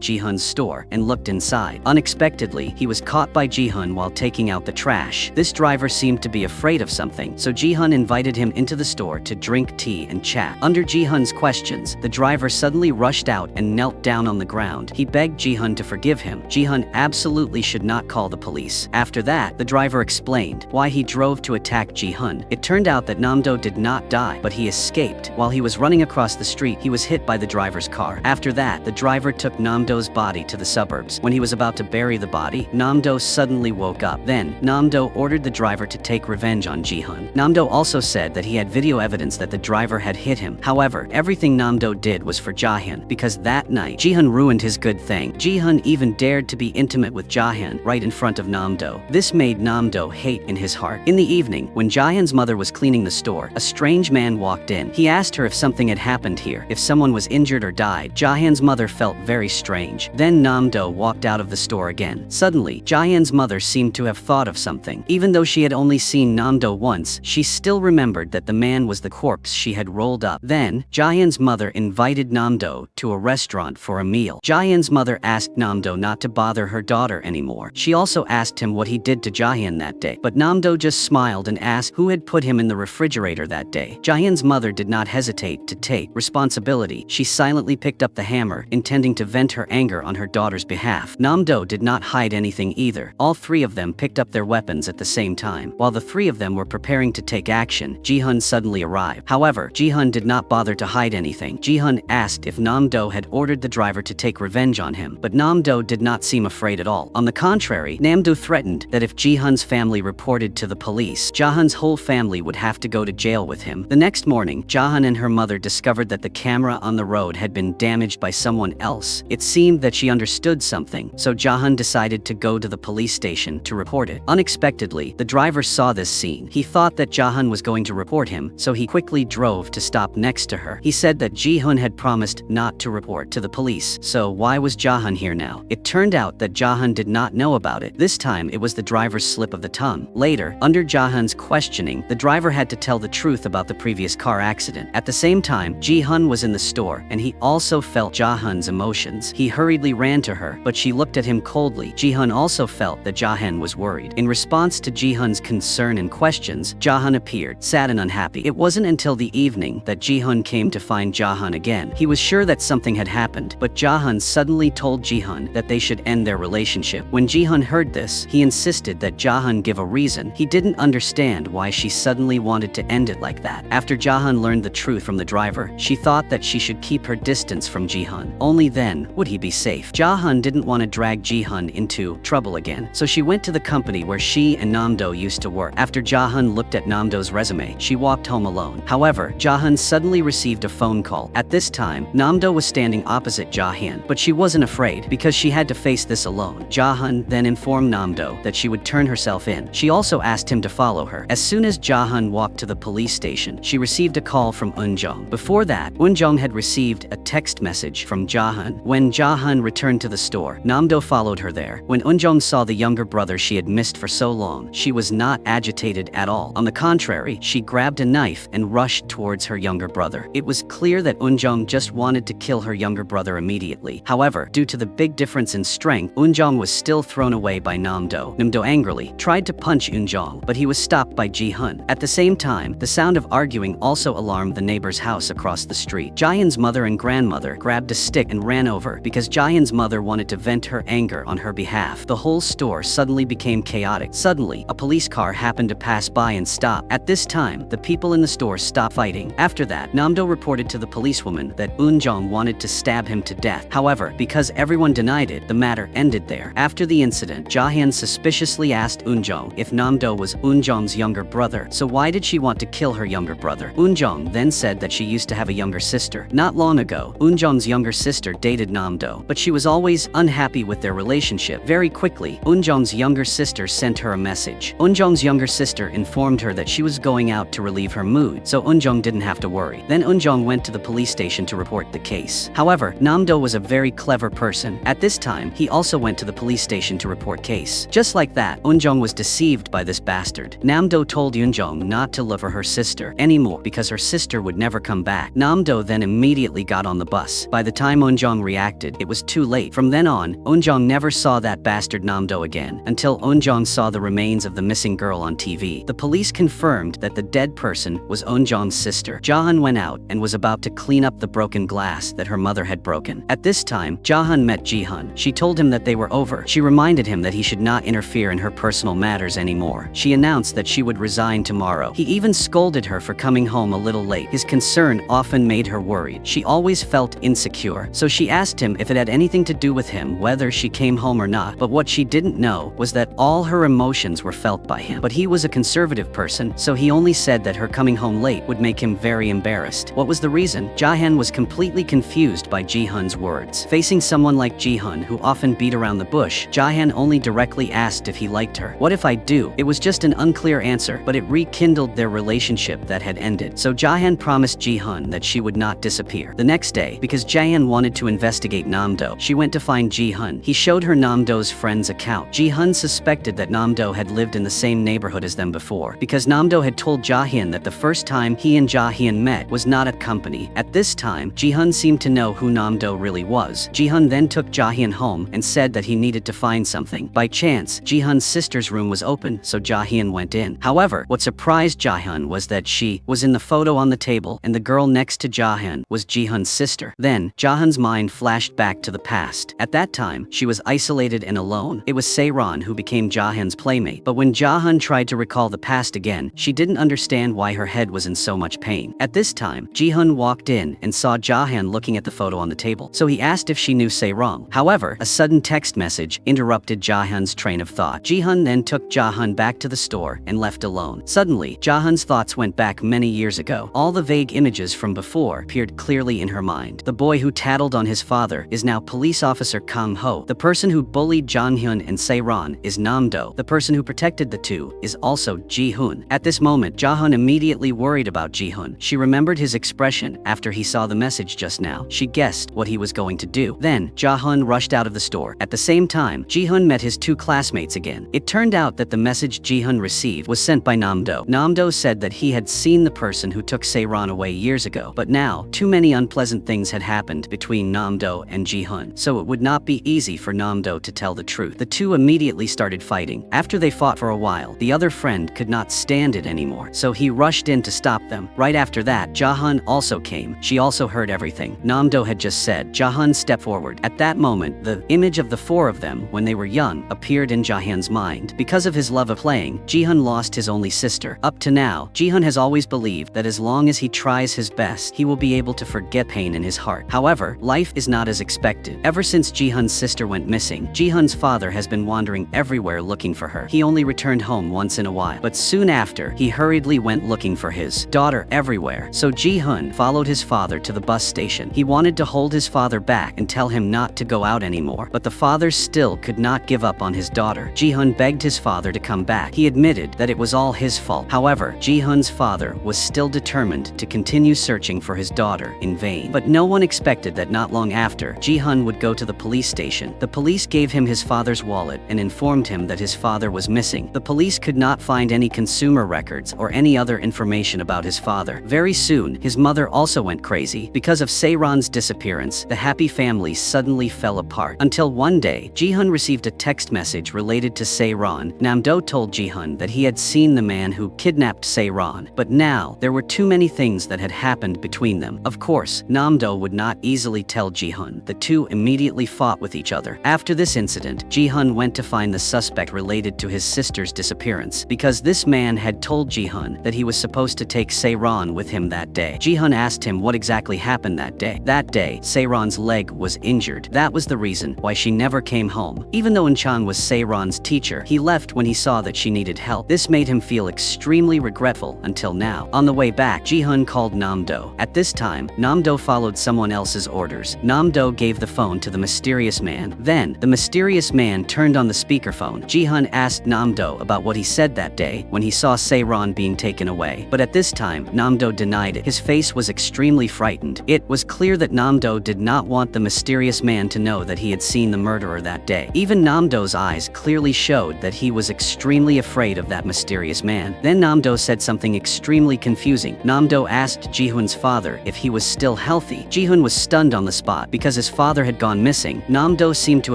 Ji-hun's store and looked inside. Unexpectedly, he was caught by Ji-hun while taking out the trash. This driver seemed to be afraid of something, so Ji-hun invited him into the store to drink tea and chat. Under Ji-hun's questions, the driver suddenly rushed out and knelt down on the ground. He begged Ji-hun to forgive him. Ji-hun absolutely should not call the police. After that, the driver explained why he drove to attack Ji-hun. It turned out that Namdo did not die, but he escaped. While he was running across the street, he was hit by the driver's car. After that, the driver took Namdo's body to the suburbs. When he was about to bury the body, Namdo suddenly woke up. Then, Namdo ordered the driver to take revenge on Ji-hun. Namdo also said that he had video evidence that the driver had hit him. However, everything Namdo did was for Jae-hyun, because that night, Ji-hun ruined his good thing. Ji-hun even dared to be intimate with Jae-hyun right in front of Namdo. This made Namdo hate in his heart. In the evening, when Jae-hyun's mother was cleaning the store, a strange man walked in. He asked her if something had happened here, if someone was injured or died. Jae-hyun's mother felt very strange. Then Namdo walked out of the store again. Suddenly, Jae-hyun's mother seemed to have thought of something. Even though she had only seen Namdo once, she still remembered that the man was the corpse she had rolled up. Then, Jae-hyun's mother invited Namdo to a restaurant for a meal. Jae-hyun's mother asked Namdo not to bother her daughter anymore. She also asked him what he did to Jae-hyun that day, but Namdo just smiled and asked who had put him in the refrigerator that day. Jae-hyun's mother did not hesitate to take responsibility. She silently picked up the hammer, intending to vent her anger on her daughter's behalf. Namdo did not hide anything either. All three of them picked up their weapons at the same time. While the three of them were preparing to take action, Ji-hun suddenly arrived. However, Ji-hun did not bother to hide anything. Ji-hun asked if Namdo had ordered the driver to take revenge on him, but Namdo did not seem afraid at all. On the contrary, Namdo threatened that if Ji-hun's family reported to the police, Jae-hyun's whole family would have to go to jail with him. The next morning, Jae-hyun and her mother discovered that the camera on the road had been damaged by someone else. It seemed that she understood something, so Jae-hyun decided to go to the police station to report it. Unexpectedly, the driver saw this scene. He thought that Jae-hyun was going to report him, so he quickly drove to stop next to her. He said that Ji-hun had promised not to report to the police, so why was Jae-hyun here now? It turned out that Jae-hyun did not know about it. This time, it was the driver's slip of the tongue. Later, under Jae-hyun's questioning, the driver had to tell the truth about the previous car accident. At the same time, Ji-hun was in the store, and he also felt Jae-hyun's emotions. He hurriedly ran to her, but she looked at him coldly. Ji-hun also felt that Jae-hyun was worried. In response to Ji-hun's concern and questions, Jae-hyun appeared, sad and unhappy. It wasn't until the evening that Ji-hun came to find Jae-hyun again. He was sure that something had happened, but Jae-hyun suddenly told Ji-hun that they should end their relationship. When Ji-hun heard this, he insisted that Jae-hyun give a reason. He didn't understand why she suddenly wanted to end it like that. After Jae-hyun learned the truth from the driver, she thought that she should keep her distance from Ji-hun. Only then would he be safe. Jae-hyun didn't want to drag Ji-hun into trouble again, so she went to the company where she and Namdo used to work. After Jae-hyun looked at Namdo's resume, she walked home alone. However, Jae-hyun suddenly received a phone call. At this time, Namdo was standing opposite Jae-hyun, but she wasn't afraid because she had to face this alone. Jae-hyun then informed Namdo that she would turn herself in. She also asked him to follow her. As soon as Jae-hyun walked to the police station, she received a call from Eun-jung. Before that, Eun-jung had received a text message from Jae-hyun. When Jae-hyun returned to the store, Namdo followed her there. When Eun-jung saw the younger brother she had missed for so long, she was not agitated at all. On the contrary, she grabbed a knife and rushed towards her younger brother. It was clear that Eun-jung just wanted to kill her younger brother immediately. However, due to the big difference in strength, Eun-jung was still thrown away by Namdo. Namdo angrily tried to punch Eun-jung, but he was stopped by Ji-hun. At the same time, the sound of arguing also alarmed the neighbor's house across the street. Jae-hyun's mother and grandmother grabbed a stick and ran over because Jae-hyun's mother wanted to vent her anger on her behalf. The whole store suddenly became chaotic. Suddenly, a police car happened to pass by and stop. At this time, the people in the store stopped fighting. After that, Namdo reported to the policewoman that Eun-jung wanted to stab him to death. However, because everyone denied it, the matter ended there. After the incident, Jae-hyun suspiciously asked Eun-jung if Namdo was Eun-jung's younger brother, so why did she want to kill her younger brother? Eun-jung then said that she used to have a younger sister. Not long ago, Eun-jung's younger sister dated Namdo, but she was always unhappy with their relationship. Very quickly, Eun-jung's younger sister sent her a message. Eun-jung's younger sister informed her that she was going out to relieve her mood, so Eun-jung didn't have to worry. Then Eun-jung went to the police station to report the case. However, Namdo was a very clever person. At this time, he also went to the police station to report case. Just like that, Eun-jung was deceived by this bastard. Namdo told Eun-jung not to look for her sister sister anymore because her sister would never come back. Namdo then immediately got on the bus. By the time Eunjong reacted, it was too late. From then on, Eunjong never saw that bastard Namdo again, until Eunjong saw the remains of the missing girl on TV. The police confirmed that the dead person was Eunjong's sister. Jahan went out and was about to clean up the broken glass that her mother had broken. At this time, Jahan met Jihan. She told him that they were over. She reminded him that he should not interfere in her personal matters anymore. She announced that she would resign tomorrow. He even scolded her for coming home a little late. His concern often made her worried. She always felt insecure, so she asked him if it had anything to do with him whether she came home or not. But what she didn't know was that all her emotions were felt by him. But he was a conservative person, so he only said that her coming home late would make him very embarrassed. What was the reason? Jahan was completely confused by Jihan's words. Facing someone like Jihan, who often beat around the bush, Jahan only directly asked if he liked her. What if I do? It was just an unclear answer, but it rekindled their relationship that had ended. So Jahan promised Jihan that she would not disappear. The next day, because Jahan wanted to investigate Namdo, she went to find Jihan. He showed her Namdo's friend's account. Jihan suspected that Namdo had lived in the same neighborhood as them before, because Namdo had told Jahan that the first time he and Jahan met was not at company. At this time, Jihan seemed to know who Namdo really was. Jihan then took Jahan home and said that he needed to find something. By chance, Jihan's sister's room was open, so Jahan went in. However, what surprised Jahan was that she was in the photo on the table, and the girl next to Jahan was Jihan's sister. Then, Jahan's mind flashed back to the past. At that time, she was isolated and alone. It was Seiran who became Jahan's playmate. But when Jahan tried to recall the past again, she didn't understand why her head was in so much pain. At this time, Jihan walked in and saw Jahan looking at the photo on the table, so he asked if she knew Seiran. However, a sudden text message interrupted Jahan's train of thought. Jihan then took Jahan back to the store and left alone. Suddenly, Jahan's thoughts went back many years ago. All the vague images from before appeared clearly in her mind. The boy who tattled on his father is now police officer Kang Ho. The person who bullied Jonghyun and Seiran is Namdo. The person who protected the two is also Ji-hun. At this moment, Jahan immediately worried about Ji-hun. She remembered his expression after he saw the message just now. She guessed what he was going to do. Then, Jahan rushed out of the store. At the same time, Ji-hun met his two classmates again. It turned out that the message Ji-hun received was sent by Namdo. Namdo said that he had seen the person who took Seiran away years ago, but now, too many unpleasant things had happened between Namdo and Ji-hun, so it would not be easy for Namdo to tell the truth. The two immediately started fighting. After they fought for a while, the other friend could not stand it anymore, so he rushed in to stop them. Right after that, Jahan also came. She also heard everything Namdo had just said. Jahan stepped forward. At that moment, the image of the four of them when they were young appeared in Jahan's mind. Because of his love of playing, Jihan lost his only sister. Up to now, Jihan has always believed that as long as he tries his best, he will be able to forget pain in his heart. However, life is not as expected. Ever since Jihan's sister went missing, Jihan's father has been wandering everywhere looking for her. He only returned home once in a while, but soon after, he hurriedly went looking for his daughter everywhere. So Ji-hun followed his father to the bus station. He wanted to hold his father back and tell him not to go out anymore, but the father still could not give up on his daughter. Ji-hun begged his father to come back. He admitted that it was all his fault. However, Ji-hun's father was still determined to continue searching for his daughter in vain. But no one expected that not long after, Ji-hun would go to the police station. The police gave him his father's wallet and informed him that his father was missing. The police could not find any consumer records or any other information about his father. Very soon, his mother also went crazy. Because of Seiran's disappearance, the happy family suddenly fell apart. Until one day, Ji-hun received a text message related to Seiran. Namdo told Ji-hun that he had seen the man who kidnapped Seiran, but now there were too many things that had happened between them. Of course, Namdo would not easily tell Ji-hun. The two immediately fought with each other. After this incident, Ji-hun went to find the suspect related to his sister's disappearance, because this man had told Ji-hun that he was supposed to take Seiran with him that day. Ji-hun asked him what exactly happened that day. That day, Seiran's leg was injured. That was the reason why she never came home. Even though Eunchang was Seiran's teacher, he left when he saw that she needed help. This made him feel extremely regretful until now. On the way back, Ji-hun called Namdo. At this time, Namdo followed someone else's orders. Namdo gave the phone to the mysterious man. Then, the mysterious man turned on the speakerphone. Ji-hun asked Namdo about what he said that day when he saw Seiran being taken away. But at this time, Namdo denied it. His face was extremely frightened. It was clear that Namdo did not want the mysterious man to know that he had seen the murderer that day. Even Namdo's eyes clearly showed that he was extremely afraid of that mysterious man. Then Namdo said something extremely confusing. Namdo asked Jihoon's father if he was still healthy. Jihoon was stunned on the spot because his father had gone missing. Namdo seemed to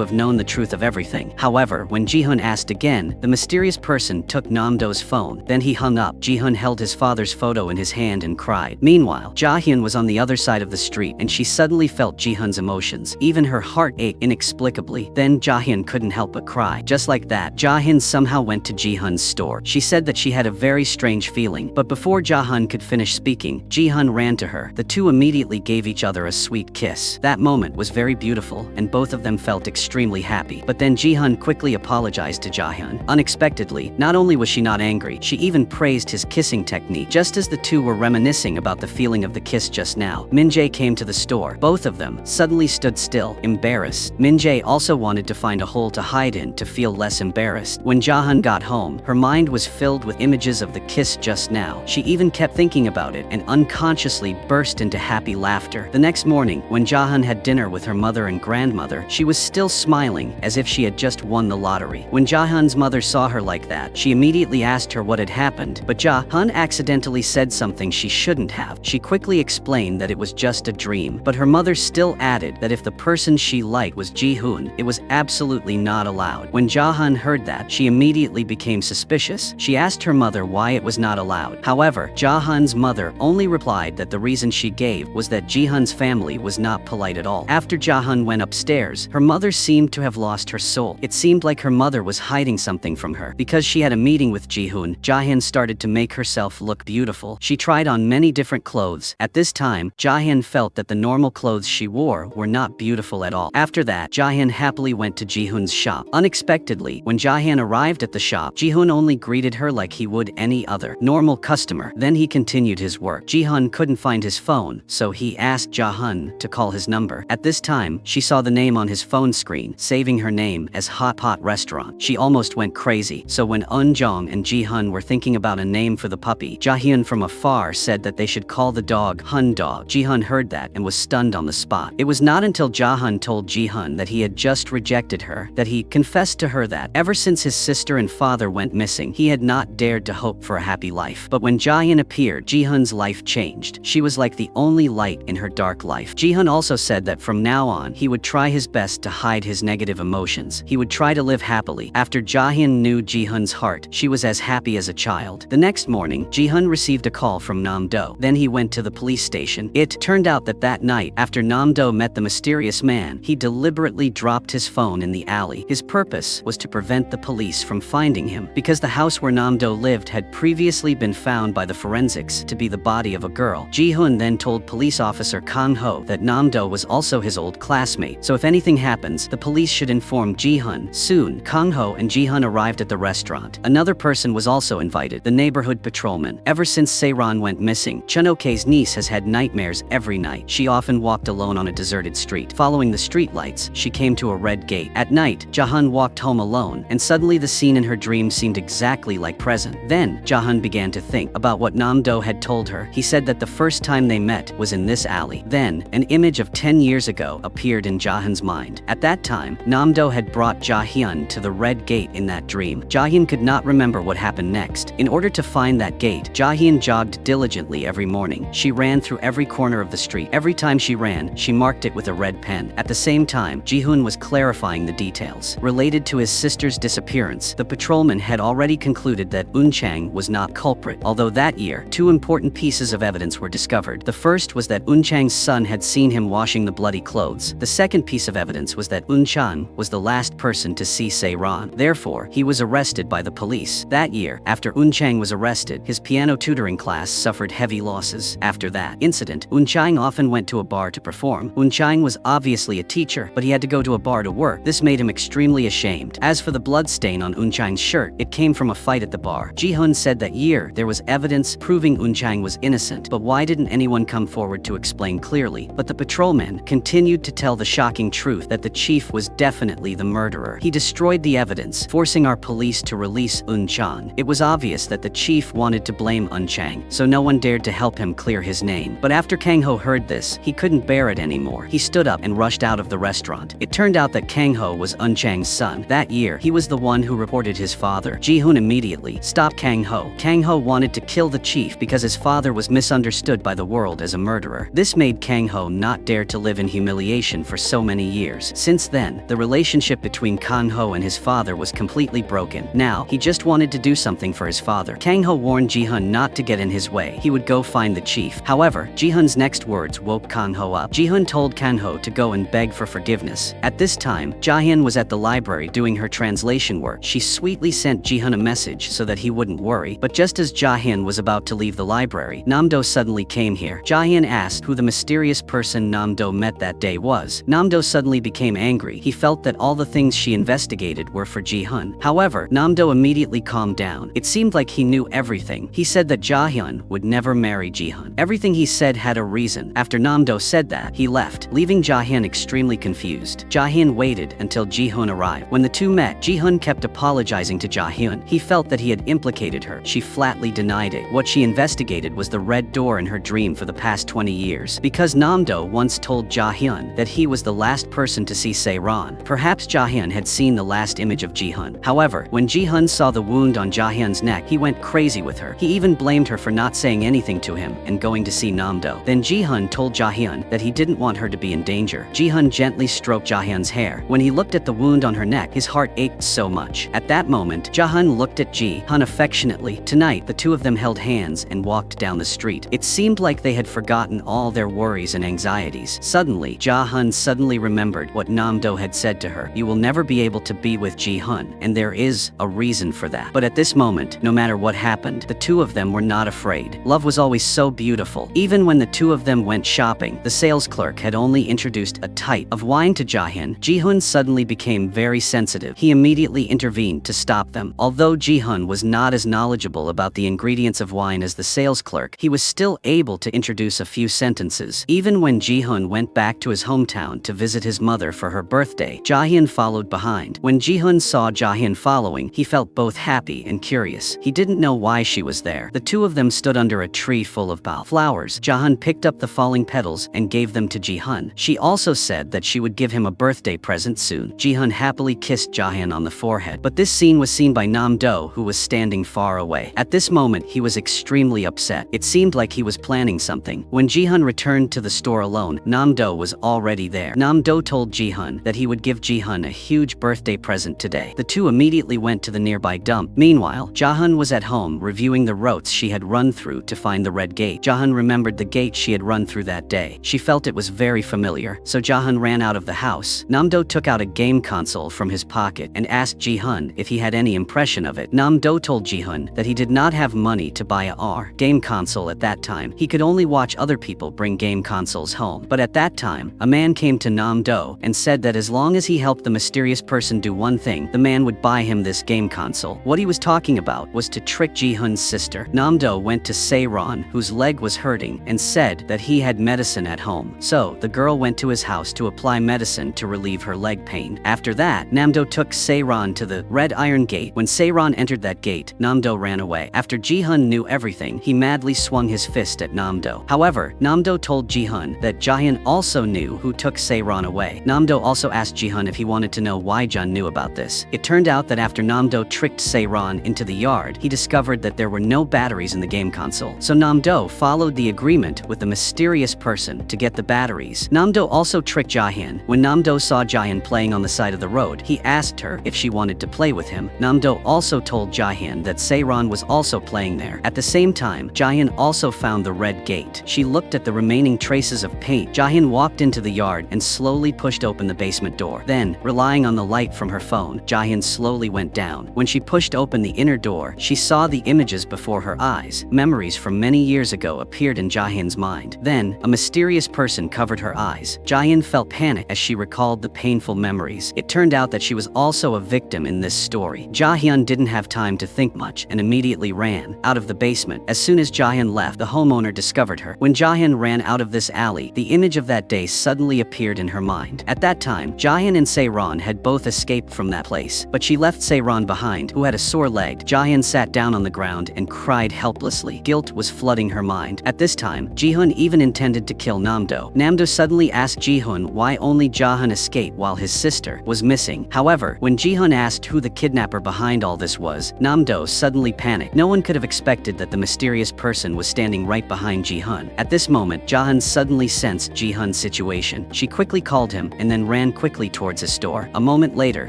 have known the truth of everything. However, when Jihoon asked again, the mysterious person took Namdo's phone. Then he hung up. Jihoon held his father's photo in his hand and cried. Meanwhile, Jahyun was on the other side of the street and she suddenly felt Jihoon's emotions. Even her heart ached inexplicably. Then Jahyun couldn't help but cry. Just like that, Jahyun somehow went to Jihoon's store. She said that she had a very strange feeling, but before Jahyun could finish speaking, Jihoon ran to her. The two immediately gave each other a sweet kiss. That moment was very beautiful, and both of them felt extremely happy. But then Jihoon quickly apologized to Jahyun. Unexpectedly, not only was she not angry, she even praised his kissing technique. Just as the two were reminiscing about the feeling of the kiss just now, Min-jae came to the store. Both of them suddenly stood still, embarrassed. Min-jae also wanted to find a hole to hide in to feel less embarrassed. When Jahyun got home, her mind was filled with images of the kiss just now. She even kept thinking about it and unconsciously burst into happy laughter. The next morning, when Jahyun had dinner with her mother and grandmother, she was still smiling as if she had just won the lottery. When Jahyun's mother saw her like that, she immediately asked her what had happened, but Jahyun accidentally said something she shouldn't have. She quickly explained that it was just a dream, but her mother still added that if the person she liked was Jihoon, it was absolutely not allowed. When Jahyun heard that, she immediately became suspicious. She asked her mother why it was not allowed. However, Jahyun's mother only replied that the reason she gave was that Jihoon's family was not polite at all. After Jahyun went upstairs, her mother seemed to have lost her soul. It seemed like her mother was hiding something from her. Because she had a meeting with Jihoon, Jahyun started to make herself look beautiful. She tried on many different clothes. At this time, Jahyun felt that the normal clothes she wore were not beautiful at all. After that, Jahyun happily went to Jihoon's shop. Unexpectedly, when Jahyun arrived at the shop, Jihoon only greeted her like he would any other normal customer. Then he continued his work. Jihoon couldn't find his phone, so he asked Jahyun to call his number. At this time, she saw the name on his phone screen, saving her name as Hot Pot Restaurant. She almost went crazy. So when Eunjong and Jihoon were thinking about a name for the puppy, Jahyun from afar said that they should call the dog Hun Dog. Jihoon heard that and was stunned on the spot. It was not until Jahyun told Jihoon that he had just rejected her that he confessed to her that ever since his sister and father went missing, he had not dared to hope for a happy life. But when Jahyun appeared, Jihoon's life changed. She was like the only light in her dark life. Jihoon also said that from now on, he would try his best to hide his negative emotions. He would try to live happily. After Jahyun knew Jihoon's heart, she was as happy as a child. The next morning, Jihoon received a call from Namdo. Then he went to the police station. It turned out that night, after Namdo met the mysterious man, he deliberately dropped his phone in the alley. His purpose was to prevent the police from finding him, because the house where Namdo lived had previously been found by the forensics to be the body of a girl. Jihoon then told police officer Kang Ho that Namdo was also his old classmate, so if anything happens, the police should inform Jihoon. Soon, Kang Ho and Jihoon arrived at the restaurant. Another person was also invited, the neighborhood patrolman. Ever since Se-ran went missing, Chun-ok's niece has had nightmares every night. She often walked alone on a deserted street. Following the street lights, she came to a red gate. At night, Jahyun walked home alone, and suddenly the scene in her dream seemed exactly like present. Then, Jahyun began to think about what Namdo had told her. He said that the first time they met was in this alley. Then, an image of 10 years ago appeared in Jahyun's mind. At that time, Namdo had brought Jahyun to the red gate in that dream. Jahyun could not remember what happened next. In order to find that gate, Jahyun jogged diligently every morning. She ran through every corner of the street. Every time she ran, she marked it with a red pen. At the same time, Jihoon was clarifying the details. Related to his sister's disappearance, the patrolman had already concluded that Eunchang was not culprit, although that year, two important pieces of evidence were discovered. The first was that Eunchang's son had seen him washing the bloody clothes. The second piece of evidence was that Eunchang was the last person to see Se-ran. Therefore, he was arrested by the police. That year, after Eunchang was arrested, his piano tutoring class suffered heavy losses. After that incident, Eunchang often went to a bar to perform. Eunchang was obviously a teacher, but he had to go to a bar to work. This made him extremely ashamed. As for the blood stain on Eunchang's shirt, it came from a fight at the bar. Jihoon said that year there was evidence proving Eunchang was innocent, but why didn't anyone come forward to explain clearly? But the patrolman continued to tell the shocking truth that the chief was definitely the murderer. He destroyed the evidence, forcing our police to release Eunchang. It was obvious that the chief wanted to blame Eunchang, so no one dared to help him clear his name. But after Kang Ho heard this, he couldn't bear it anymore. He stood up and rushed out of the restaurant. It turned out that Kang Ho was Eunchang's son. That year, he was the one who reported his father. Jihoon immediately stopped Kang Ho. Kang Ho wanted to kill the chief because his father was misunderstood by the world as a murderer. This made Kang Ho not dare to live in humiliation for so many years. Since then, the relationship between Kang Ho and his father was completely broken. Now, he just wanted to do something for his father. Kang Ho warned Ji-hun not to get in his way. He would go find the chief. However, Ji-hun's next words woke Kang Ho up. Ji-hun told Kang Ho to go and beg for forgiveness. At this time, Ja-hyun was at the library doing her translation work. She sweetly sent Ji-hun a message so that he wouldn't worry, but just as Ja-hyun was about to leave the library, Namdo suddenly came here. Ja-hyun asked who the mysterious person Namdo met that day was. Namdo suddenly became angry. He felt that all the things she investigated were for Ji-hun. However, Namdo immediately calmed down. It seemed like he knew everything. He said that Ja-hyun would never marry Ji-hun. Everything he said had a reason. After Namdo said that, he left, leaving Ja-hyun extremely confused. Ja-hyun waited until Ji-hun arrived. When the two met, Ji-hun kept apologizing to Ja-hyun. He felt that he had implicated her. She flatly denied it. What she investigated was the red door in her dream for the past 20 years. Because Namdo once told Ja-hyun that he was the last person to see Se-ron. Perhaps Ja-hyun had seen the last image of Ji-hun. However, when Ji-hun saw the wound on Ja-hyun's neck, he went crazy with her. He even blamed her for not saying anything to him and going to see Namdo. Then Ji-hun told Ja-hyun that he didn't want her to be in danger. Ji-hun gently stroked Ja-hyun's hair. When he looked at the wound on her neck, his heart ached so much. At that moment, Ja-hyun looked at Ji-hun affectionately. Tonight, the two of them held hands and walked down the street. It seemed like they had forgotten all their worries and anxieties. Suddenly, Ja-hyun suddenly remembered what Namdo had said to her. You will never be able to be with Ji-hun, and there is a reason for that. But at this moment, no matter what happened, the two of them were not afraid. Love was always so beautiful. Even when the two of them went shopping, the sales clerk had only introduced a type of wine to Ja-hyun. Ji-hun suddenly became very sensitive. He immediately intervened to stop them. Although Ji-hun was not as knowledgeable about the ingredients of wine as the sales clerk, he was still able to introduce a few sentences. Even when Ji-hun went back to his hometown to visit his mother for her birthday, Ja-hyun followed behind. When Ji-hun saw Ja-hyun following, he felt both happy and curious. He didn't know why she was there. The two of them stood under a tree full of flowers. Ja-hyun picked up the falling petals and gave them to Ji-hun. She also said that she would give him a birthday present soon. Ji-hun happily kissed Ja-hyun on the forehead. But this scene was seen by Namdo, who was standing far away. At this moment, he was extremely upset. It seemed like he was planning something. When Ji-hun returned to the store alone, Namdo was already there. Namdo told Ji-hun that he would give Ji-hun a huge birthday present today. The two immediately went to the nearby dump. Meanwhile, Ja-hyun was at home reviewing the routes she had run through to find the red gate. Ja-hyun remembered the gate she had run through that day. She felt it was very familiar, so Ja-hyun ran out of the house. Namdo took out a game console from his pocket and asked Ji-hun if he had any impression of it. Namdo told Ji-hun that he did not have money to buy a game console at that time. He could only watch other people bring game consoles home. But at that time, a man came to Namdo and said that as long as he helped the mysterious person do one thing, the man would buy him this game console. What he was talking about was to trick Ji-hun's sister. Namdo went to Se-ron, whose leg was hurting, and said that he had medicine at home. So, the girl went to his house to apply medicine to relieve her leg pain. After that, Namdo took Se-ron to the Red Iron Gate. When Se-ron entered that gate, Namdo ran away. After Ji-hun knew everything, he madly swung his fist at Namdo. However, Namdo told Ji-hun that Ja-hyun also knew who took Se-ron away. Namdo also asked Ji-hun if he wanted to know why Jun knew about this. It turned out that after Namdo tricked Se-ron into the yard, he discovered that there were no batteries in the game console. So Namdo followed the agreement with the mysterious person to get the batteries. Namdo also tricked Ja-hyun. When Namdo saw Ja-hyun playing on the side of the road, he asked her if she wanted to play with him. Namdo also told Ja-hyun that Se-ron was also playing there. At the same time, Ja-hyun also found the red gate. She looked at the remaining traces of paint. Ja-hyun walked into the yard and slowly pushed open the basement door. Then, relying on the light from her phone, Ja-hyun slowly went down. When she pushed open the inner door, she saw the images before her eyes. Memories from many years ago appeared in Ja-hyun's mind. Then, a mysterious person covered her eyes. Ja-hyun felt panic as she recalled the painful memories. It turned out that she was also a victim in this story. Ja-hyun didn't have time to think much and immediately ran out of the basement. As soon as Ja-hyun left, the homeowner discovered her. When Ja-hyun ran out of this alley, the image of that day suddenly appeared in her mind. At that time, Ja-hyun and Se-ron had both escaped from that place, but she left Se-ron behind, who had a sore leg. Ja-hyun sat down on the ground and cried helplessly. Guilt was flooding her mind. At this time, Ji-hun even intended to kill Namdo. Namdo suddenly asked Ji-hun why only Ja-hyun escaped while his sister was missing. However, when Ji-hun asked who the kidnapper behind all this was, Namdo suddenly panicked. No one one could have expected that the mysterious person was standing right behind Ji-hun. At this moment, Jahan suddenly sensed Ji-hun's situation. She quickly called him and then ran quickly towards his store. A moment later,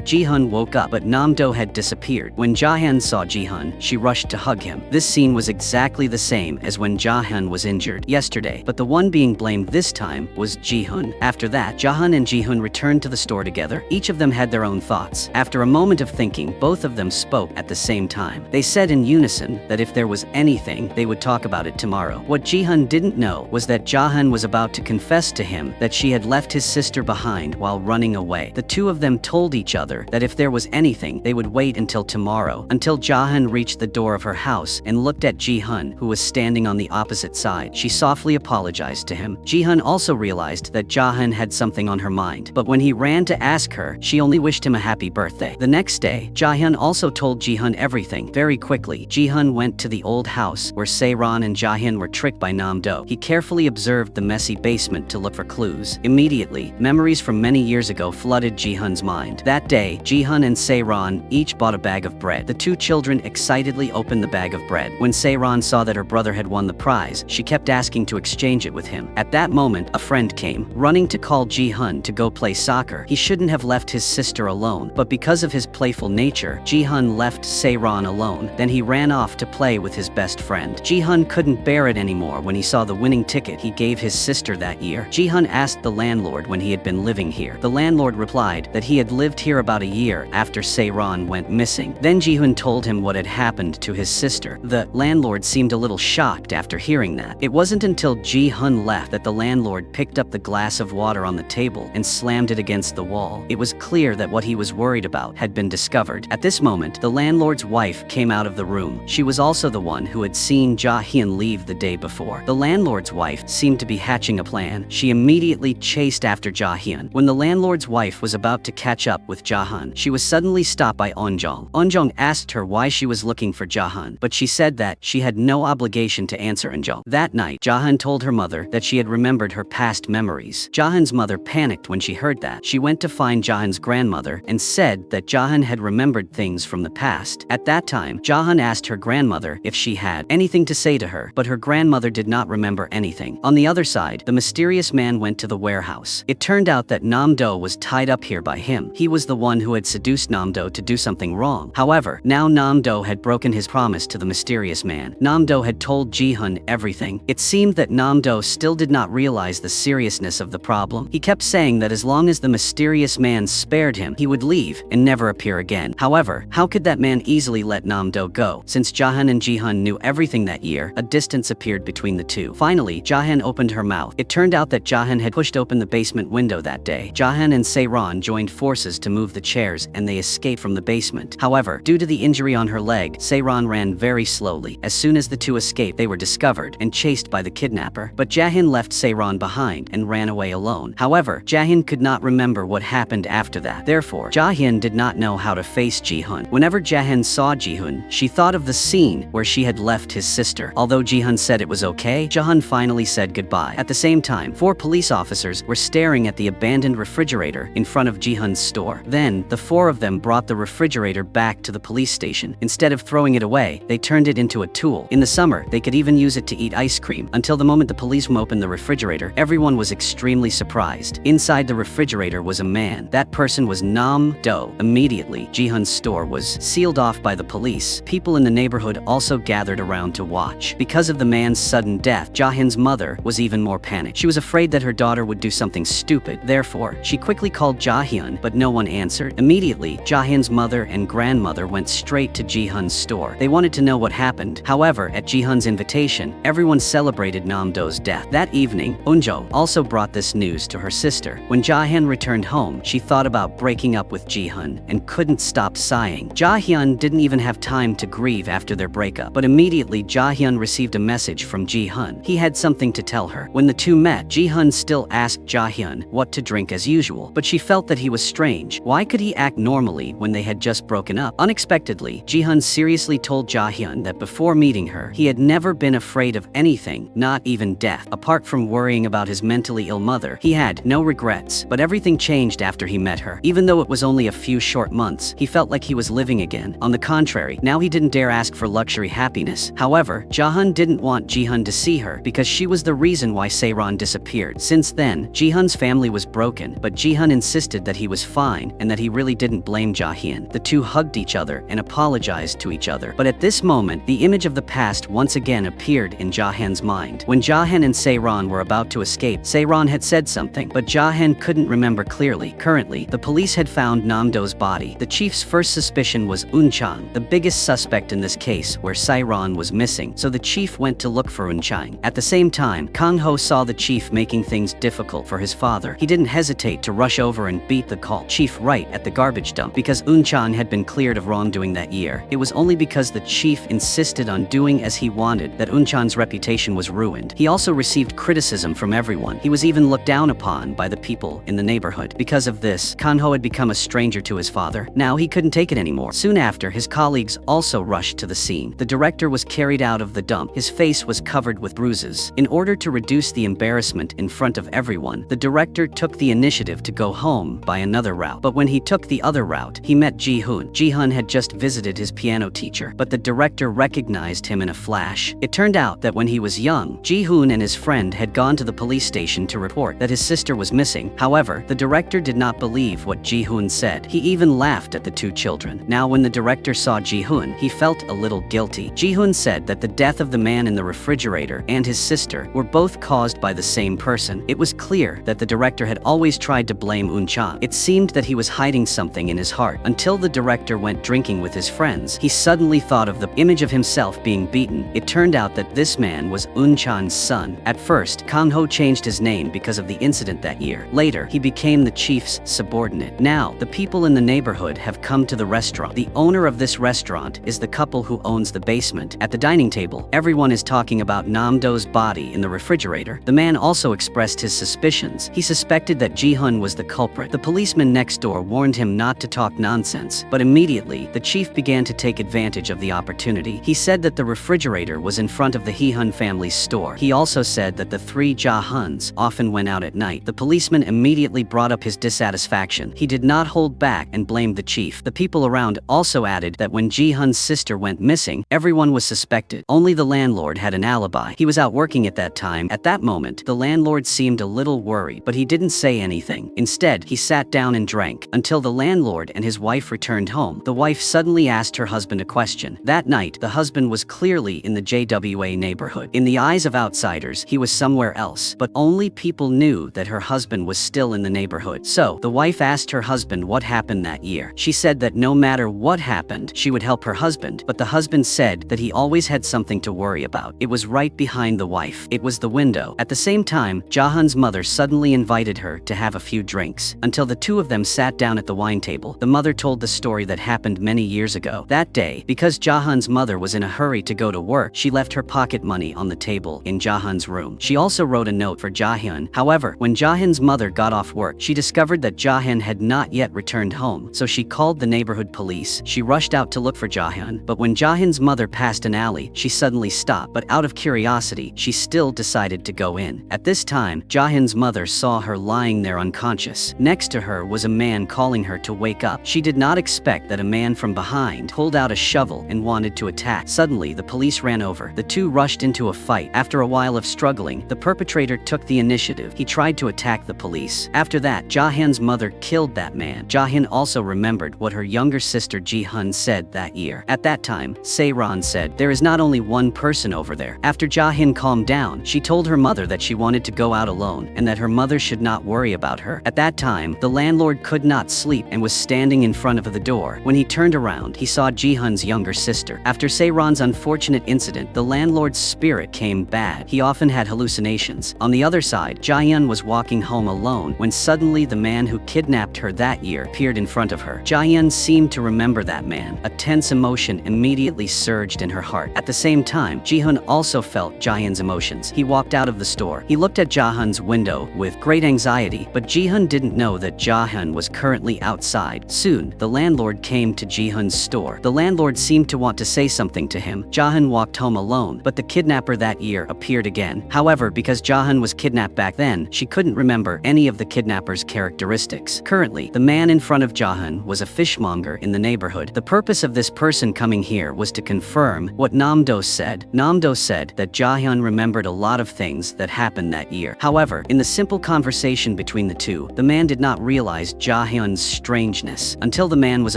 Ji-hun woke up, but Nam-do had disappeared. When Jahan saw Ji-hun, she rushed to hug him. This scene was exactly the same as when Jahan was injured yesterday, but the one being blamed this time was Ji-hun. After that, Jahan and Ji-hun returned to the store together. Each of them had their own thoughts. After a moment of thinking, both of them spoke at the same time. They said in unison that if there was anything, they would talk about it tomorrow. What Ji-hun didn't know was that Jahan was about to confess to him that she had left his sister behind while running away. The two of them told each other that if there was anything, they would wait until tomorrow, until Jahan reached the door of her house and looked at Ji-hun, who was standing on the opposite side. She softly apologized to him. Ji-hun also realized that Jahan had something on her mind, but when he ran to ask her, she only wished him a happy birthday. The next day, Jahan also told Ji-hun everything. Very quickly, Ji-hun went to the old house where Se-ron and Jahan were tricked by Nam-do. He carefully observed the messy basement to look for clues. Immediately, memories from many years ago flooded Ji-hun's mind. That day, Ji-hun and Se-ron each bought a bag of bread. The two children excitedly opened the bag of bread. When Se-ron saw that her brother had won the prize, she kept asking to exchange it with him. At that moment, a friend came, running to call Ji-hun to go play soccer. He shouldn't have left his sister alone, but because of his playful nature, Ji-hun left Se-ron alone. Then he ran off to play with his best friend. Ji-hun couldn't bear it anymore when he saw the winning ticket he gave his sister that year. Ji-hun asked the landlord when he had been living here. The landlord replied that he had lived here about a year after Se-ron went missing. Then Ji-hun told him what had happened to his sister. The landlord seemed a little shocked after hearing that. It wasn't until Ji-hun left that the landlord picked up the glass of water on the table and slammed it against the wall. It was clear that what he was worried about had been discovered. At this moment, the landlord's wife came out of the room. She was also the one who had seen Jahan leave the day before. The landlord's wife seemed to be hatching a plan. She immediately chased after Jahan. When the landlord's wife was about to catch up with Jahan, she was suddenly stopped by Eunjong. Eunjong asked her why she was looking for Jahan, but she said that she had no obligation to answer Eunjong. That night, Jahan told her mother that she had remembered her past memories. Jahan's mother panicked when she heard that. She went to find Jahan's grandmother and said that Jahan had remembered things from the past. At that time, Jahan asked her grandmother if she had anything to say to her, but her grandmother did not remember anything. On the other side, the mysterious man went to the warehouse. It turned out that Nam-do was tied up here by him. He was the one who had seduced Nam-do to do something wrong. However, now Nam-do had broken his promise to the mysterious man. Nam-do had told Ji-hun everything. It seemed that Nam-do still did not realize the seriousness of the problem. He kept saying that as long as the mysterious man spared him, he would leave and never appear again. However, how could that man easily let Nam-do go? Since Jahan and Ji-hun knew everything that year, a distance appeared between the two. Finally, Jahan opened her mouth. It turned out that Jahan had pushed open the basement window that day. Jahan and Se-ron joined forces to move the chairs and they escaped from the basement. However, due to the injury on her leg, Se-ron ran very slowly. As soon as the two escaped, they were discovered and chased by the kidnapper. But Jahan left Se-ron behind and ran away alone. However, Jahan could not remember what happened after that. Therefore, Jahan did not know how to face Ji-hun. Whenever Jahan saw Ji-hun, she thought of the scene where she had left his sister. Although Ji-hun said it was okay, Jahan finally said goodbye. At the same time, 4 police officers were staring at the abandoned refrigerator in front of Ji-hun's store. Then, the 4 of them brought the refrigerator back to the police station. Instead of throwing it away, they turned it into a tool. In the summer, they could even use it to eat ice cream. Until the moment the police opened the refrigerator, everyone was extremely surprised. Inside the refrigerator was a man. That person was Nam-do. Immediately, Ji-hun's store was sealed off by the police. People in the neighborhood also gathered around to watch. Because of the man's sudden death, Jahan's mother was even more panicked. She was afraid that her daughter would do something stupid. Therefore, she quickly called Jahan, but no one answered. Immediately, Jahan's mother and grandmother went straight to Ji-hun's store. They wanted to know what happened. However, at Ji-hun's invitation, everyone celebrated Nam-do's death. That evening, Eunjo also brought this news to her sister. When Jahan returned home, she thought about breaking up with Ji-hun and couldn't stop sighing. Jahan didn't even have time to grieve after their breakup, but immediately Jahan received a message from Ji-hun. He had something to tell her. When the two met, Ji-hun still asked Jahan what to drink as usual, but she felt that he was strange. Why could he act normally when they had just broken up? Unexpectedly, Ji-hun seriously told Jahan that before meeting her, he had never been afraid of anything, not even death. Apart from worrying about his mentally ill mother, he had no regrets. But everything changed after he met her. Even though it was only a few short months, he felt like he was living again. On the contrary, now he didn't dare ask for luxury happiness. However, Jahan didn't want Jihan to see her because she was the reason why Seiran disappeared. Since then, Jihan's family was broken, but Jihan insisted that he was fine and that he really didn't blame Jahyun. The two hugged each other and apologized to each other. But at this moment, the image of the past once again appeared in Jahan's mind. When Jahan and Seiran were about to escape, Seiran had said something, but Jahan couldn't remember clearly. Currently, the police had found Namdo's body. The chief's first suspicion was Eunchang, the biggest suspect in this case where Seiran was missing, so the chief went to look for Eunchang. At the same time, Kang Ho saw the chief making things difficult for his father. He didn't hesitate to rush over and beat the chief right at the garbage dump because Eunchang had been cleared of wrongdoing that year. It was only because the chief insisted on doing as he wanted that Eunchang's reputation was ruined. He also received criticism from everyone. He was even looked down upon by the people in the neighborhood. Because of this, Kang Ho had become a stranger to his father. Now he couldn't take it anymore. Soon after, his colleagues also rushed to the scene. The director was carried out of the dump. His face was covered with bruises. In order to reduce the embarrassment in front of everyone, the director took the initiative to go home by another route. But when he took the other route, he met Ji-hun. Ji-hun had just visited his piano teacher, but the director recognized him in a flash. It turned out that when he was young, Ji-hun and his friend had gone to the police station to report that his sister was missing. However, the director did not believe what Ji-hun said. He even laughed at the two children. Now when the director saw Ji-hun, he felt a little guilty. Ji-hun said that the death of the man in the refrigerator and his sister were both caused by the same person. It was clear that the director had always tried to blame Eunchang. It seemed that he was hiding something in his heart. Until the director went drinking with his friends, he suddenly thought of the image of himself being beaten. It turned out that this man was Eunchang's son. At first, Kang Ho changed his name because of the incident that year. Later, he became the chief's subordinate. Now, the people in the neighborhood have come to the restaurant. The owner of this restaurant is the couple who owns the basement. At the dining table, everyone is talking about Namdo's body in the refrigerator. The man also expressed his suspicions. He suspected that Ji-hun was the culprit. The policeman next door warned him not to talk nonsense, but immediately, the chief began to take advantage of the opportunity. He said that the refrigerator was in front of the Hee-hun family's store. He also said that the three Ja-huns often went out at night. The policeman immediately brought up his dissatisfaction. He did not hold back and blamed the chief. The people around also added that when Ji-hun's sister went missing, everyone was suspected. Only the landlord had an alibi. He was out working at that time. At that moment, the landlord seemed a little worried, but he didn't say anything. Instead, he sat down and drank until the landlord and his wife returned home. The wife suddenly asked her husband a question. That night, the husband was clearly in the JWA neighborhood. In the eyes of outsiders, he was somewhere else, but only people knew that her husband was still in the neighborhood. So, the wife asked her husband what happened that year. She said that no matter what happened, she would help her husband, but the husband said that he always had something to worry about. It was right behind the wife. It was the window. At the same time, Jahan's mother suddenly invited her to have a few drinks. Until the two of them sat down at the wine table, the mother told the story that happened many years ago. That day, because Jahan's mother was in a hurry to go to work, she left her pocket money on the table in Jahan's room. She also wrote a note for Jahan. However, when Jahan's mother got off work, she discovered that Jahan had not yet returned home, so she called the neighborhood police. She rushed out to look for Jahan, but when Jahan's mother passed an alley, she suddenly stopped, but out of curiosity, she still decided to go in. At this time, Jahan's mother saw her lying there unconscious. Next to her was a man calling her to wake up. She did not expect that a man from behind pulled out a shovel and wanted to attack. Suddenly, the police ran over. The two rushed into a fight. After a while of struggling, the perpetrator took the initiative. He tried to attack the police. After that, Jahan's mother killed that man. Jahan also remembered what her younger sister Ji-hun said that year. At that time, Seiran said, "There is not only one person over there." After Jahan calmed down, she told her mother that she wanted to go out alone and that her mother should not worry about her. At that time, the landlord could not sleep and was standing in front of the door. When he turned around, he saw Ji-hun's younger sister. After Seiran's unfortunate incident, the landlord's spirit came bad. He often had hallucinations. On the other side, Jahyun was walking home alone when suddenly the man who kidnapped her that year appeared in front of her. Jahyun seemed to remember that man. A tense emotion immediately surged in her heart. At the same time, Ji-hun also felt Jahyun's emotions. He walked out of the store. He looked at Jahan's window with great anxiety, but Ji-hun didn't know that Jahan was currently outside. Soon, the landlord came to Ji-hun's store. The landlord seemed to want to say something to him. Jahan walked home alone, but the kidnapper that year appeared again. However, because Jahan was kidnapped back then, she couldn't remember any of the kidnapper's characteristics. Currently, the man in front of Jahan was a fishmonger in the neighborhood. The purpose of this person coming here here was to confirm what Namdo said. Namdo said that Jahyun remembered a lot of things that happened that year. However, in the simple conversation between the two, the man did not realize Jahyun's strangeness. Until the man was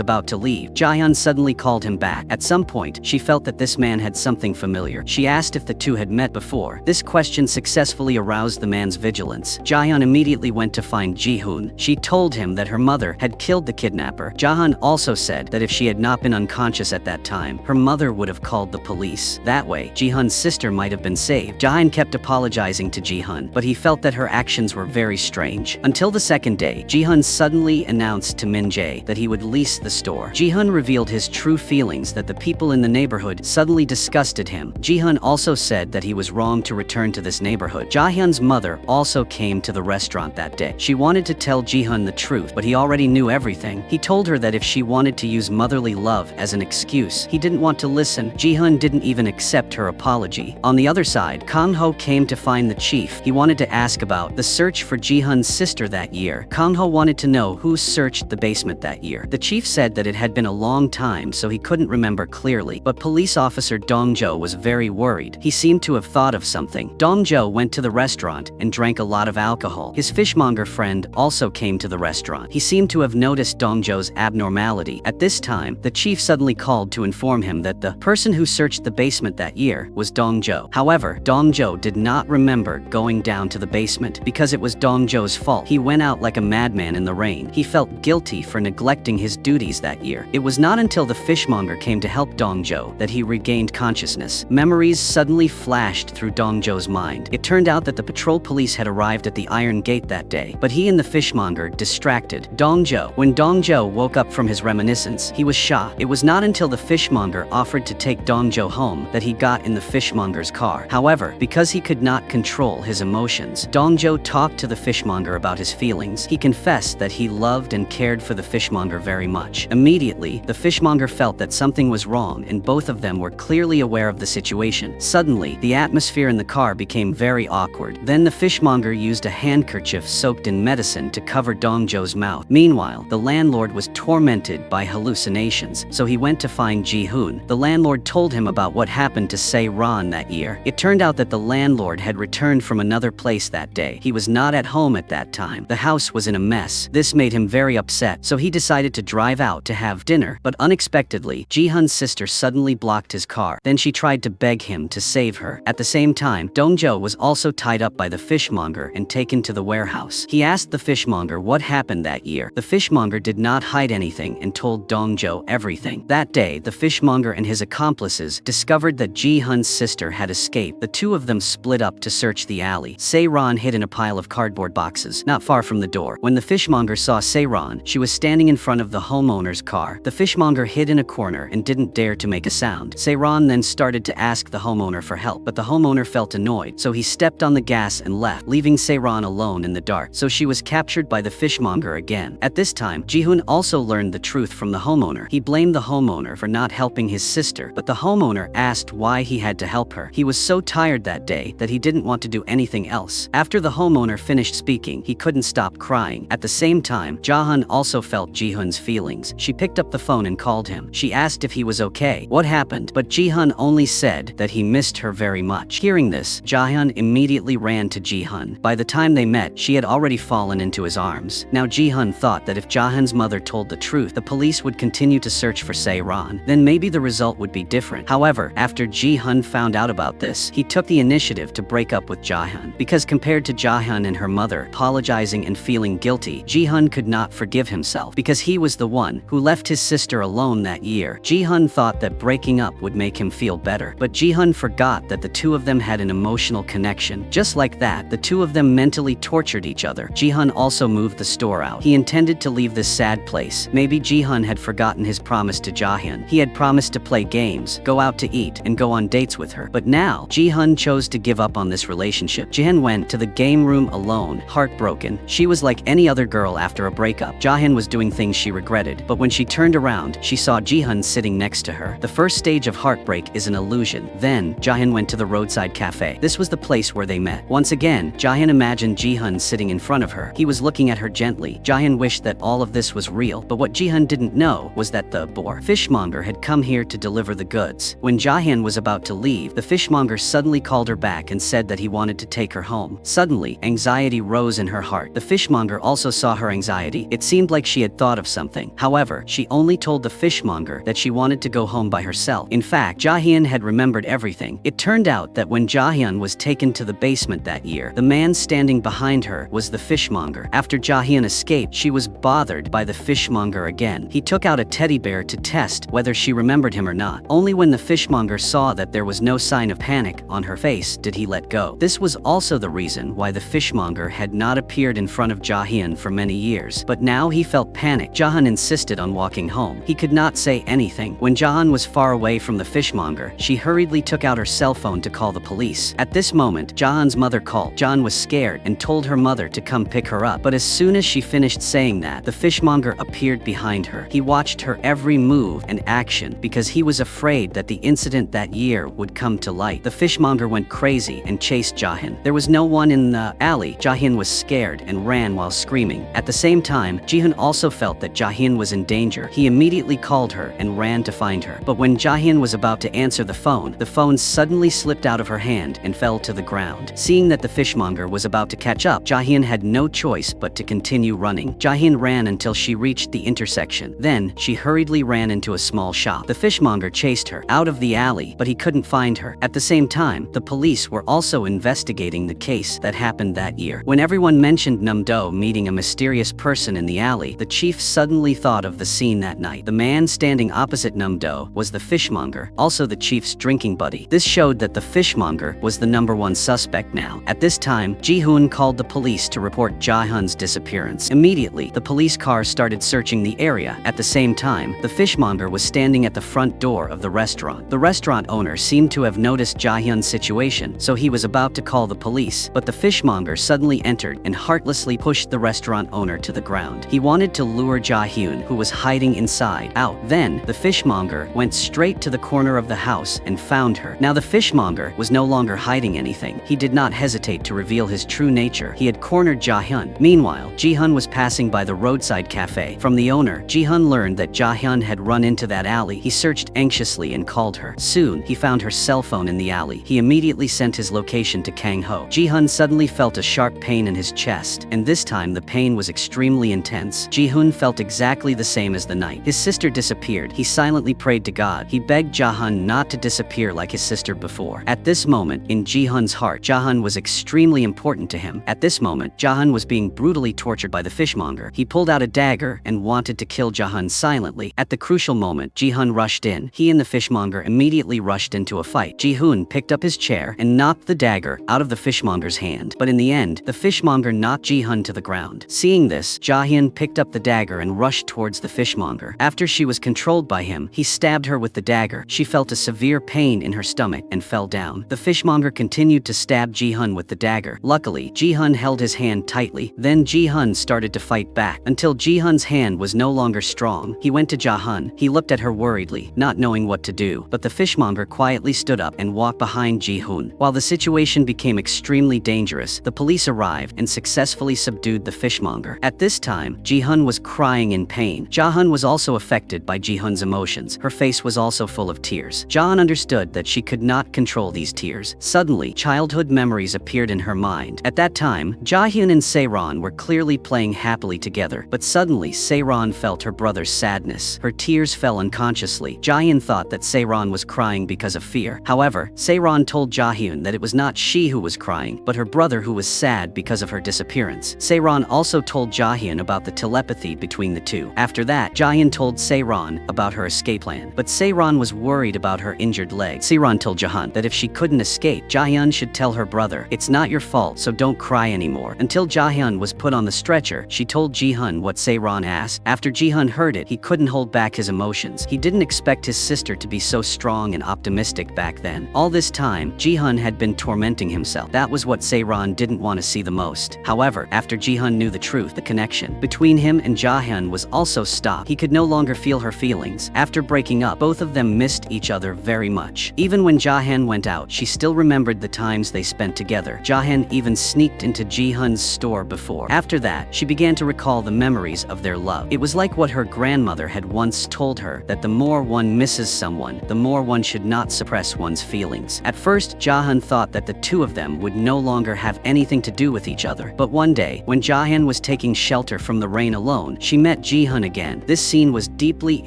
about to leave, Jahyun suddenly called him back. At some point, she felt that this man had something familiar. She asked if the two had met before. This question successfully aroused the man's vigilance. Jahyun immediately went to find Jihoon. She told him that her mother had killed the kidnapper. Jahyun also said that if she had not been unconscious at that time, her mother would have called the police. That way, Jihoon's sister might have been saved. Jahyun kept apologizing to Jihoon, but he felt that her actions were very strange. Until the second day, Jihoon suddenly announced to Min-jae that he would lease the store. Jihoon revealed his true feelings that the people in the neighborhood suddenly disgusted him. Jihoon also said that he was wrong to return to this neighborhood. Jahyun's mother also came to the restaurant that day. She wanted to tell Jihoon the truth, but he already knew everything. He told her that if she wanted to use motherly love as an excuse, he didn't want to listen. Jihoon didn't even accept her apology. On the other side, Kang Ho came to find the chief. He wanted to ask about the search for Jihoon's sister that year. Kang Ho wanted to know who searched the basement that year. The chief said that it had been a long time, so he couldn't remember clearly, but police officer Dong-jo was very worried. He seemed to have thought of something. Dong-jo went to the restaurant and drank a lot of alcohol. His fishmonger friend also came to the restaurant. He seemed to have noticed Dong-jo's abnormality. At this time, the chief suddenly called to inform him that the person who searched the basement that year was Dong-jo. However, Dong-jo did not remember going down to the basement because it was Dong-jo's fault. He went out like a madman in the rain. He felt guilty for neglecting his duties that year. It was not until the fishmonger came to help Dong-jo that he regained consciousness. Memories suddenly flashed through Dong-jo's mind. It turned out that the patrol police had arrived at the Iron Gate that day, but he and the fishmonger distracted Dong-jo. When Dong-jo woke up from his reminiscence, he was shocked. It was not until the fishmonger offered to take Dong-jo home that he got in the fishmonger's car. However, because he could not control his emotions, Dong-jo talked to the fishmonger about his feelings. He confessed that he loved and cared for the fishmonger very much. Immediately, the fishmonger felt that something was wrong, and both of them were clearly aware of the situation. Suddenly, the atmosphere in the car became very awkward. Then the fishmonger used a handkerchief soaked in medicine to cover Dong-jo's mouth. Meanwhile, the landlord was tormented by hallucinations, so he went to find Jihoon. The landlord told him about what happened to Se-ron that year. It turned out that the landlord had returned from another place that day. He was not at home at that time. The house was in a mess. This made him very upset, so he decided to drive out to have dinner. But unexpectedly, Jihoon's sister suddenly blocked his car. Then she tried to beg him to save her. At the same time, Dong-jo was also tied up by the fishmonger and taken to the warehouse. He asked the fishmonger what happened that year. The fishmonger did not hide anything and told Dong-jo everything. That day, the fishmonger and his accomplices discovered that Jihoon's sister had escaped. The two of them split up to search the alley. Se-ron hid in a pile of cardboard boxes, not far from the door. When the fishmonger saw Se-ron, she was standing in front of the homeowner's car. The fishmonger hid in a corner and didn't dare to make a sound. Se-ron then started to ask the homeowner for help, but the homeowner felt annoyed, so he stepped on the gas and left, leaving Se-ron alone in the dark. So she was captured by the fishmonger again. At this time, Jihoon also learned the truth from the homeowner. He blamed the homeowner for not helping his sister, but the homeowner asked why he had to help her. He was so tired that day that he didn't want to do anything else. After the homeowner finished speaking, he couldn't stop crying. At the same time, Jahyun also felt Jihoon's feelings. She picked up the phone and called him. She asked if he was okay, what happened, but Jihoon only said that he missed her very much. Hearing this, Jahyun immediately ran to Jihoon. By the time they met, she had already fallen into his arms. Now Jihoon thought that if Jahyun's mother told the truth, the police would continue to search for Se-ron. Then maybe the result would be different. However, after Jihoon found out about this, he took the initiative to break up with Jahyun. Because compared to Jahyun and her mother apologizing and feeling guilty, Jihoon could not forgive himself because he was the one who left his sister alone that year. Jihoon thought that breaking up would make him feel better, but Jihoon forgot that the two of them had an emotional connection. Just like that, the two of them mentally tortured each other. Jihoon also moved the store out. He intended to leave this sad place. Maybe Jihoon had forgotten his promise to Jahyun. He had promised to play games, go out to eat, and go on dates with her. But now, Jihoon chose to give up on this relationship. Jihoon went to the game room alone, heartbroken. She was like any other girl after a breakup. Jahyun was doing things she regretted, but when she turned around, she saw Jihoon sitting next to her. The first stage of heartbreak is an illusion. Then, Jahyun went to the roadside cafe. This was the place where they met. Once again, Jahyun imagined Jihoon sitting in front of her. He was looking at her gently. Jahyun wished that all of this was real, but what Jihoon didn't know was that the boar fishmonger had come here to deliver the goods. When Jaehyun was about to leave, the fishmonger suddenly called her back and said that he wanted to take her home. Suddenly, anxiety rose in her heart. The fishmonger also saw her anxiety. It seemed like she had thought of something. However, she only told the fishmonger that she wanted to go home by herself. In fact, Jaehyun had remembered everything. It turned out that when Jaehyun was taken to the basement that year, the man standing behind her was the fishmonger. After Jaehyun escaped, she was bothered by the fishmonger again. He took out a teddy bear to test whether she remembered him or not. Only when the fishmonger saw that there was no sign of panic on her face did he let go. This was also the reason why the fishmonger had not appeared in front of Jaehyun for many years. But now he felt panic. Jaehyun insisted on walking home. He could not say anything. When Jaehyun was far away from the fishmonger, she hurriedly took out her cell phone to call the police. At this moment, Jaehyun's mother called. Jaehyun was scared and told her mother to come pick her up. But as soon as she finished saying that, the fishmonger appeared behind her. He watched her every move and action because he was afraid that the incident that year would come to light. The fishmonger went crazy and chased Jaehyun. There was no one in the alley. Jaehyun was scared and ran while screaming. At the same time, Jihyun also felt that Jaehyun was in danger. He immediately called her and ran to find her. But when Jaehyun was about to answer the phone suddenly slipped out of her hand and fell to the ground. Seeing that the fishmonger was about to catch up, Jaehyun had no choice but to continue running. Jaehyun ran until she reached the intersection. Then, she hurriedly ran into a small shop. The fishmonger chased her out of the alley, but he couldn't find her. At the same time, the police were also investigating the case that happened that year. When everyone mentioned Nam-do meeting a mysterious person in the alley, the chief suddenly thought of the scene that night. The man standing opposite Nam-do was the fishmonger, also the chief's drinking buddy. This showed that the fishmonger was the #1 suspect now. At this time, Jihyun called the police to report Jaehyun's disappearance. Immediately, the police car started searching the area. At the same time, the fishmonger was standing at the front door of the restaurant. The restaurant owner seemed to have noticed Jaehyun's situation, so he was about to call the police, but the fishmonger suddenly entered and heartlessly pushed the restaurant owner to the ground. He wanted to lure Jaehyun, who was hiding inside, out. Then, the fishmonger went straight to the corner of the house and found her. Now the fishmonger was no longer hiding anything. He did not hesitate to reveal his true nature. He had cornered Jaehyun. Meanwhile, Jihyun was passing by the roadside cafe. From the owner, Jihyun learned that Jaehyun had run into that alley. He searched anxiously and called her. Soon, he found her cell phone in the alley. He immediately sent his location to Kangho. Jihyun suddenly felt a sharp pain in his chest, and this time the pain was extremely intense. Jihyun felt exactly the same as the night. His sister disappeared. He silently prayed to God. He begged Jaehyun not to disappear like his sister before. At this moment, in Jihyun's heart, Jaehyun was extremely important to him. At this moment, Jaehyun was being brutally tortured by the fishmonger. He pulled out a dagger and wanted to kill Jaehyun silently. At the crucial moment, Jihyun rushed in. He and the fishmonger immediately rushed into a fight. Jihyun picked up his chair and knocked the dagger out of the fishmonger's hand. But in the end, the fishmonger knocked Jihyun to the ground. Seeing this, Jaehyun picked up the dagger and rushed towards the fishmonger. After she was controlled by him, he stabbed her with the dagger. She felt a severe pain in her stomach and fell down. The fishmonger continued to stab Jihyun with the dagger. Luckily, Jihyun held his hand tightly. Then Jihyun started to fight back until Jihyun's hand was no longer strong. He went to Jaehyun. He looked at her worriedly, not knowing what to do. But the fishmonger quietly stood up and walked behind Jihyun. While the situation became extremely dangerous, the police arrived and successfully subdued the fishmonger. At this time, Jihyun was crying in pain. Jaehyun was also affected by Jihyun's emotions. Her face was also full of tears. Jaehyun understood that she could not control these tears. Suddenly, childhood memories appeared in her mind. At that time, Jaehyun and Seiran were clearly playing happily together, but suddenly Seiran felt her brother's sadness. Her tears fell unconsciously. Jaehyun thought that Seiran was crying because of fear. However, Seiran told Jaehyun that it was not she who was crying, but her brother who was sad because of her disappearance. Seiran also told Jaehyun about the telepathy between the two. After that, Jaehyun told Seiran about her escape plan, but Seiran was worried about her injured leg. Seiran told Jaehyun that if she couldn't escape, Jaehyun should tell her brother, "It's not your fault, so don't cry anymore." Until Jaehyun was put on the stretcher, she told Jihyun what Seiran asked. After Jihyun heard it, he couldn't hold back his emotions. He didn't expect his sister to be so strong and optimistic back then. All this time, Jihyun had been tormenting himself. That was what Seiran didn't want to see the most. However, after Jihyun knew the truth, the connection between him and Jaehyun was also stopped. He could no longer feel her feelings. After breaking up, both of them missed each other very much. Even when Jaehyun went out, she still remembered the times they spent together. Jaehyun even sneaked into Jihyun's store before. After that, she began to recall the memories of their love. It was like what her grandmother had once told her, that the more one misses someone, the more one should not suppress one's feelings. At first, Jahan thought that the two of them would no longer have anything to do with each other. But one day, when Jahan was taking shelter from the rain alone, she met Jihan again. This scene was deeply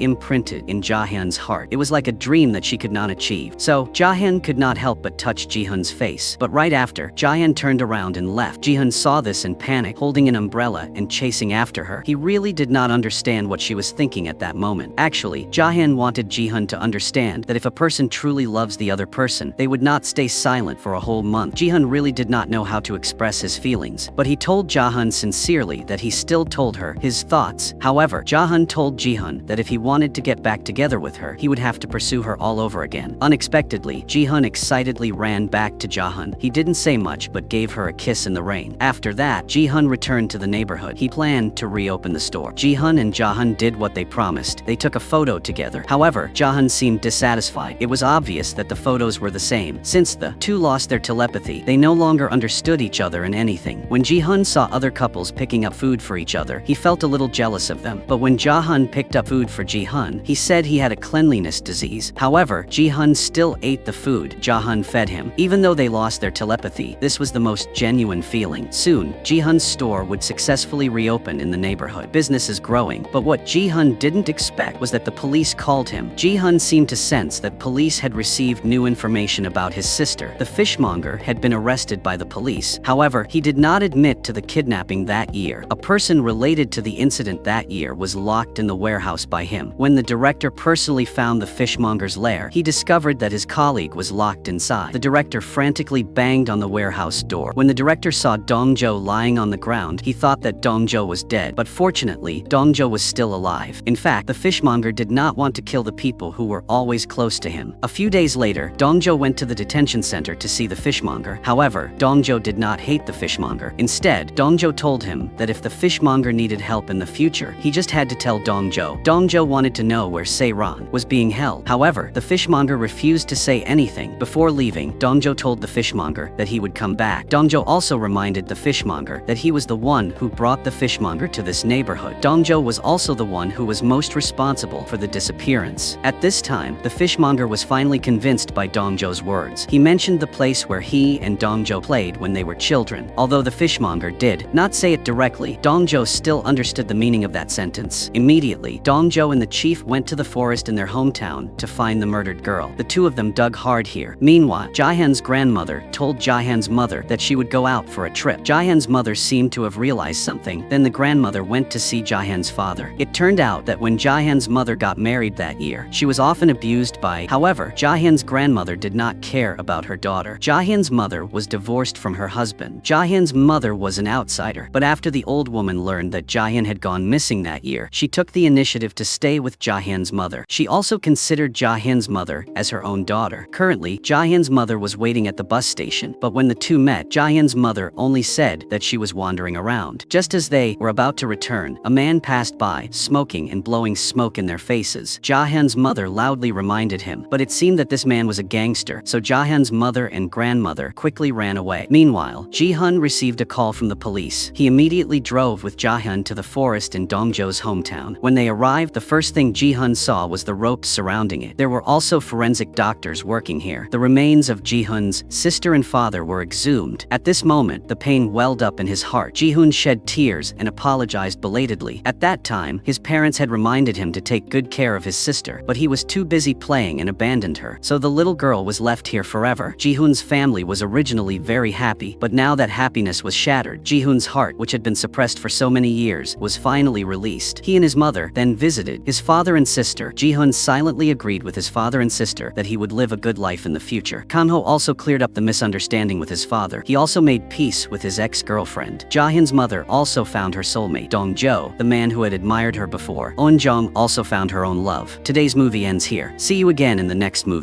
imprinted in Jahan's heart. It was like a dream that she could not achieve. So, Jahan could not help but touch Jihan's face. But right after, Jahan turned around and left. Jihan saw this and panicked, holding an umbrella and chasing after her. He really did not understand what she was thinking at that moment. Actually, Jahan wanted Jihan to understand that if a person truly loves the other person, they would not stay silent for a whole month. Jihan really did not know how to express his feelings, but he told Jahan sincerely that he still told her his thoughts. However, Jahan told Jihan that if he wanted to get back together with her, he would have to pursue her all over again. Unexpectedly, Jihan excitedly ran back to Jahan. He didn't say much but gave her a kiss in the rain. After that, Jihan returned to the neighborhood. He planned to reopen the store. Jihan and Jahan did what they promised. They took a photo together. However, Jahan seemed dissatisfied. It was obvious that the photos were the same. Since the two lost their telepathy, they no longer understood each other in anything. When Jihan saw other couples picking up food for each other, he felt a little jealous of them. But when Jahan picked up food for Jihan, he said he had a cleanliness disease. However, Jihan still ate the food Jahan fed him. Even though they lost their telepathy, this was the most genuine feeling. Soon, Jihan's store would successfully reopen in the neighborhood. Business is growing, but what Jihan didn't expect was that the police called him. Jihan seemed to sense that police had received new information about his sister. The fishmonger had been arrested by the police. However, he did not admit to the kidnapping that year. A person related to the incident that year was locked in the warehouse by him. When the director personally found the fishmonger's lair, he discovered that his colleague was locked inside. The director frantically banged on the warehouse door. When the director saw Dongzhou lying on the ground, he thought that Dongzhou was dead, but fortunately, Dongzhou was still alive. In fact, the fishmonger did not want to kill the people who were always close to him. A few days later, Dongzhou went to the detention center to see the fishmonger. However, Dongzhou did not hate the fishmonger. Instead, Dongzhou told him that if the fishmonger needed help in the future, he just had to tell Dongzhou. Dongzhou wanted to know where Seiran was being held. However, the fishmonger refused to say anything. Before leaving, Dongzhou told the fishmonger that he would come back. Dongzhou also reminded the fishmonger that he was the one who brought the fishmonger to this neighborhood. Dongzhou was also the one who was most responsible for the disappearance. At this time, the fishmonger was finally convinced by Dongzhou's words. He mentioned the place where he and Dongzhou played when they were children. Although the fishmonger did not say it directly, Dongzhou still understood the meaning of that sentence. Immediately, Dongzhou and the chief went to the forest in their hometown to find the murdered girl. The two of them dug hard here. Meanwhile, Jahan's grandmother told Jahan's mother that she would go out for a trip. Jahan's mother seemed to have realized something. Then the grandmother went to see Jahan's father. It turned out that when Jahan's mother got married that year, she was often abused by. However, Jahan's grandmother did not care about her daughter. Jahan's mother was divorced from her husband. Jahan's mother was an outsider. But after the old woman learned that Jahan had gone missing that year, she took the initiative to stay with Jahan's mother. She also considered Jahan's mother as her own daughter. Currently, Jahan's mother was waiting at the bus station, but when the two met, Jahan's mother only said that she was wandering around. Just as they were about to return, a man passed by, smoking and blowing smoke in their faces. Jahan's mother loudly reminded him, but it seemed that this man was a gangster, so Jahan's mother and grandmother quickly ran away. Meanwhile, Jihan received a call from the police. He immediately drove with Jahan to the forest in Dongzhou's hometown. When they arrived, the first thing Jihan saw was the ropes surrounding it. There were also forensic doctors working here. The remains of Jihan's sister and father were exhumed. At this moment, the pain welled up in his heart. Jihan shed tears and apologized belatedly. At that time, his parents had reminded him to take good care of his sister, but he was too busy playing and abandoned her. So the little girl was left here forever. Jihan's family was originally very happy, but now that happiness was shattered, Jihan's heart, which had been suppressed for so many years, was finally released. He and his mother then visited his father and sister. Jihan silently agreed with his father and sister that he would live a good life in the future. Kanho also cleared up the misunderstanding with his father. He also made peace with his ex-girlfriend. Jahan's mother also found her soulmate, Dongzhou, the man who had admired her before. Eunjung also found her own love. Today's movie ends here. See you again in the next movie.